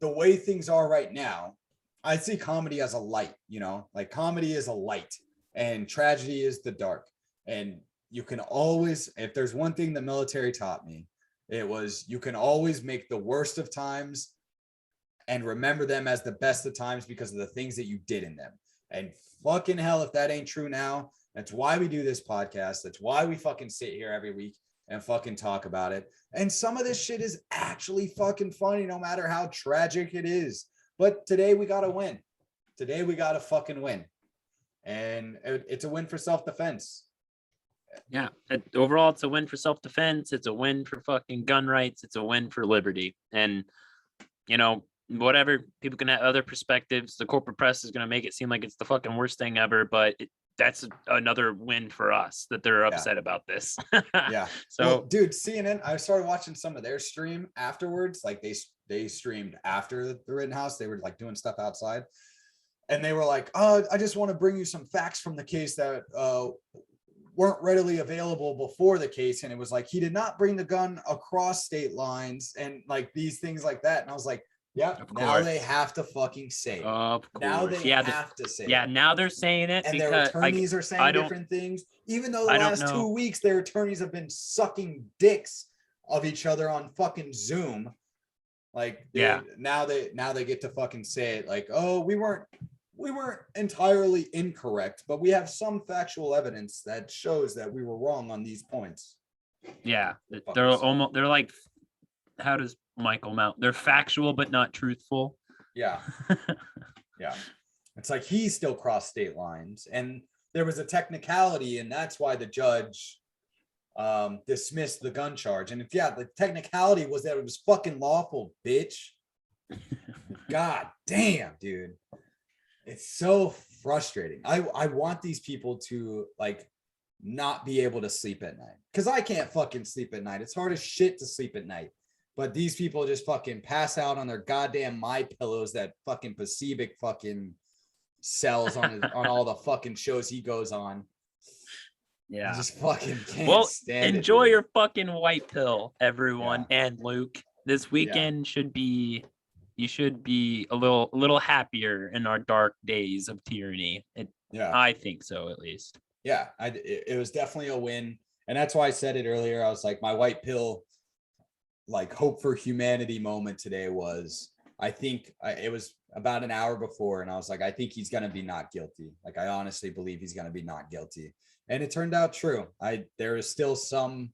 the way things are right now, I see comedy as a light, you know, like comedy is a light and tragedy is the dark. And you can always, if there's one thing the military taught me, it was you can always make the worst of times and remember them as the best of times because of the things that you did in them. And fucking hell, if that ain't true now, that's why we do this podcast. That's why we fucking sit here every week and fucking talk about it. And some of this shit is actually fucking funny, no matter how tragic it is. But today we got to win. Today we got to fucking win. And it's a win for self-defense. Yeah. Overall, it's a win for self-defense. It's a win for fucking gun rights. It's a win for liberty. And, you know, whatever, people can have other perspectives. The corporate press is going to make it seem like it's the fucking worst thing ever, but that's another win for us that they're upset about this. Yeah. So, well, dude, CNN, I started watching some of their stream afterwards. Like they streamed after the Rittenhouse. They were like doing stuff outside. And they were like, oh, I just want to bring you some facts from the case that weren't readily available before the case. And it was like, he did not bring the gun across state lines and like these things like that. And I was like, yeah, now they have to fucking say it. Of course. Now they have to say it. Yeah, now they're saying it. And their attorneys are saying different things. Even though the last 2 weeks, their attorneys have been sucking dicks of each other on fucking Zoom. Like, now they get to fucking say it like, oh, we weren't entirely incorrect, but we have some factual evidence that shows that we were wrong on these points. Yeah, they're like, how does Michael Mount? They're factual but not truthful. Yeah. Yeah. It's like he still crossed state lines, and there was a technicality, and that's why the judge dismissed the gun charge. And the technicality was that it was fucking lawful, bitch. God damn, dude. It's so frustrating. I want these people to like not be able to sleep at night, because I can't fucking sleep at night. It's hard as shit to sleep at night. But these people just fucking pass out on their goddamn My Pillows that fucking Pacific fucking sells on all the fucking shows he goes on. Yeah. I just fucking can't stand enjoy it, your fucking white pill, everyone, Yeah. and Luke. This weekend you should be a little happier in our dark days of tyranny. I think so, at least. Yeah, it was definitely a win. And that's why I said it earlier. I was like, my white pill, like hope for humanity moment today was, I think it was about an hour before. And I was like, I think he's going to be not guilty. Like, I honestly believe he's going to be not guilty. And it turned out true. There is still some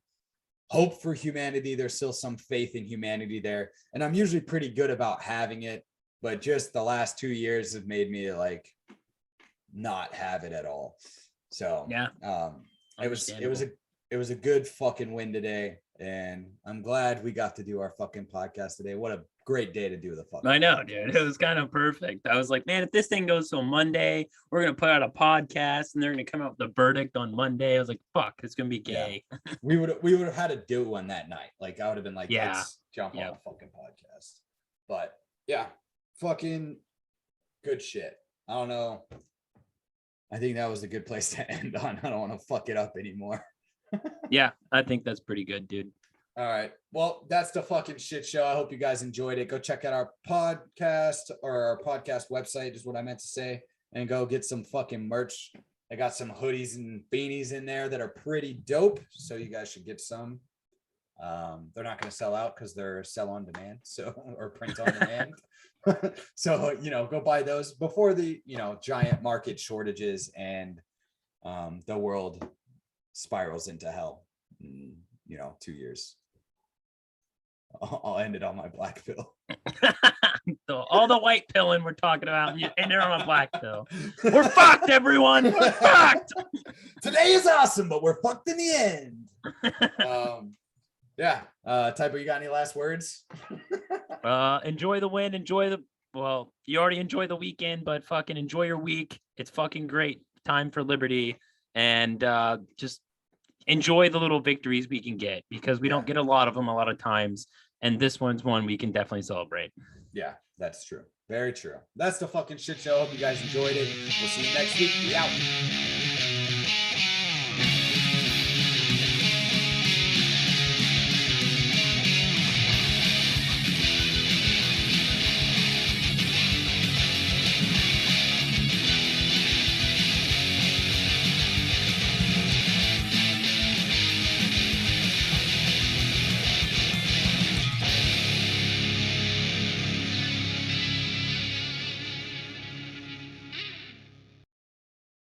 hope for humanity. There's still some faith in humanity there. And I'm usually pretty good about having it, but just the last 2 years have made me like not have it at all. So yeah, it was a good fucking win today. And I'm glad we got to do our fucking podcast today. What a great day to do the fucking I know, podcast. dude. It was kind of perfect. I was like, man, if this thing goes till Monday, we're gonna put out a podcast and they're gonna come out with the verdict on Monday. I was like, fuck, it's gonna be gay. Yeah. we would have had to do one that night. Like I would have been like, let's jump on a fucking podcast. But yeah, fucking good shit. I don't know. I think that was a good place to end on. I don't want to fuck it up anymore. Yeah, I think that's pretty good, dude. All right. Well, that's the fucking shit show. I hope you guys enjoyed it. Go check out our podcast or our podcast website is what I meant to say. And go get some fucking merch. I got some hoodies and beanies in there that are pretty dope. So you guys should get some. They're not going to sell out because they're sell on demand. So, or print on demand. So, go buy those before the, giant market shortages and the world spirals into hell in, 2 years. I'll end it on my black pill. So all the white pilling we're talking about, and they're on a black pill. We're fucked, everyone. We're fucked. Today is awesome, but we're fucked in the end. Yeah. Typo, you got any last words? Enjoy the win. You already enjoy the weekend, but fucking enjoy your week. It's fucking great. Time for liberty. And just enjoy the little victories we can get because we don't get a lot of them a lot of times. And this one's one we can definitely celebrate. Yeah, that's true. Very true. That's the fucking shit show. Hope you guys enjoyed it. We'll see you next week. We out.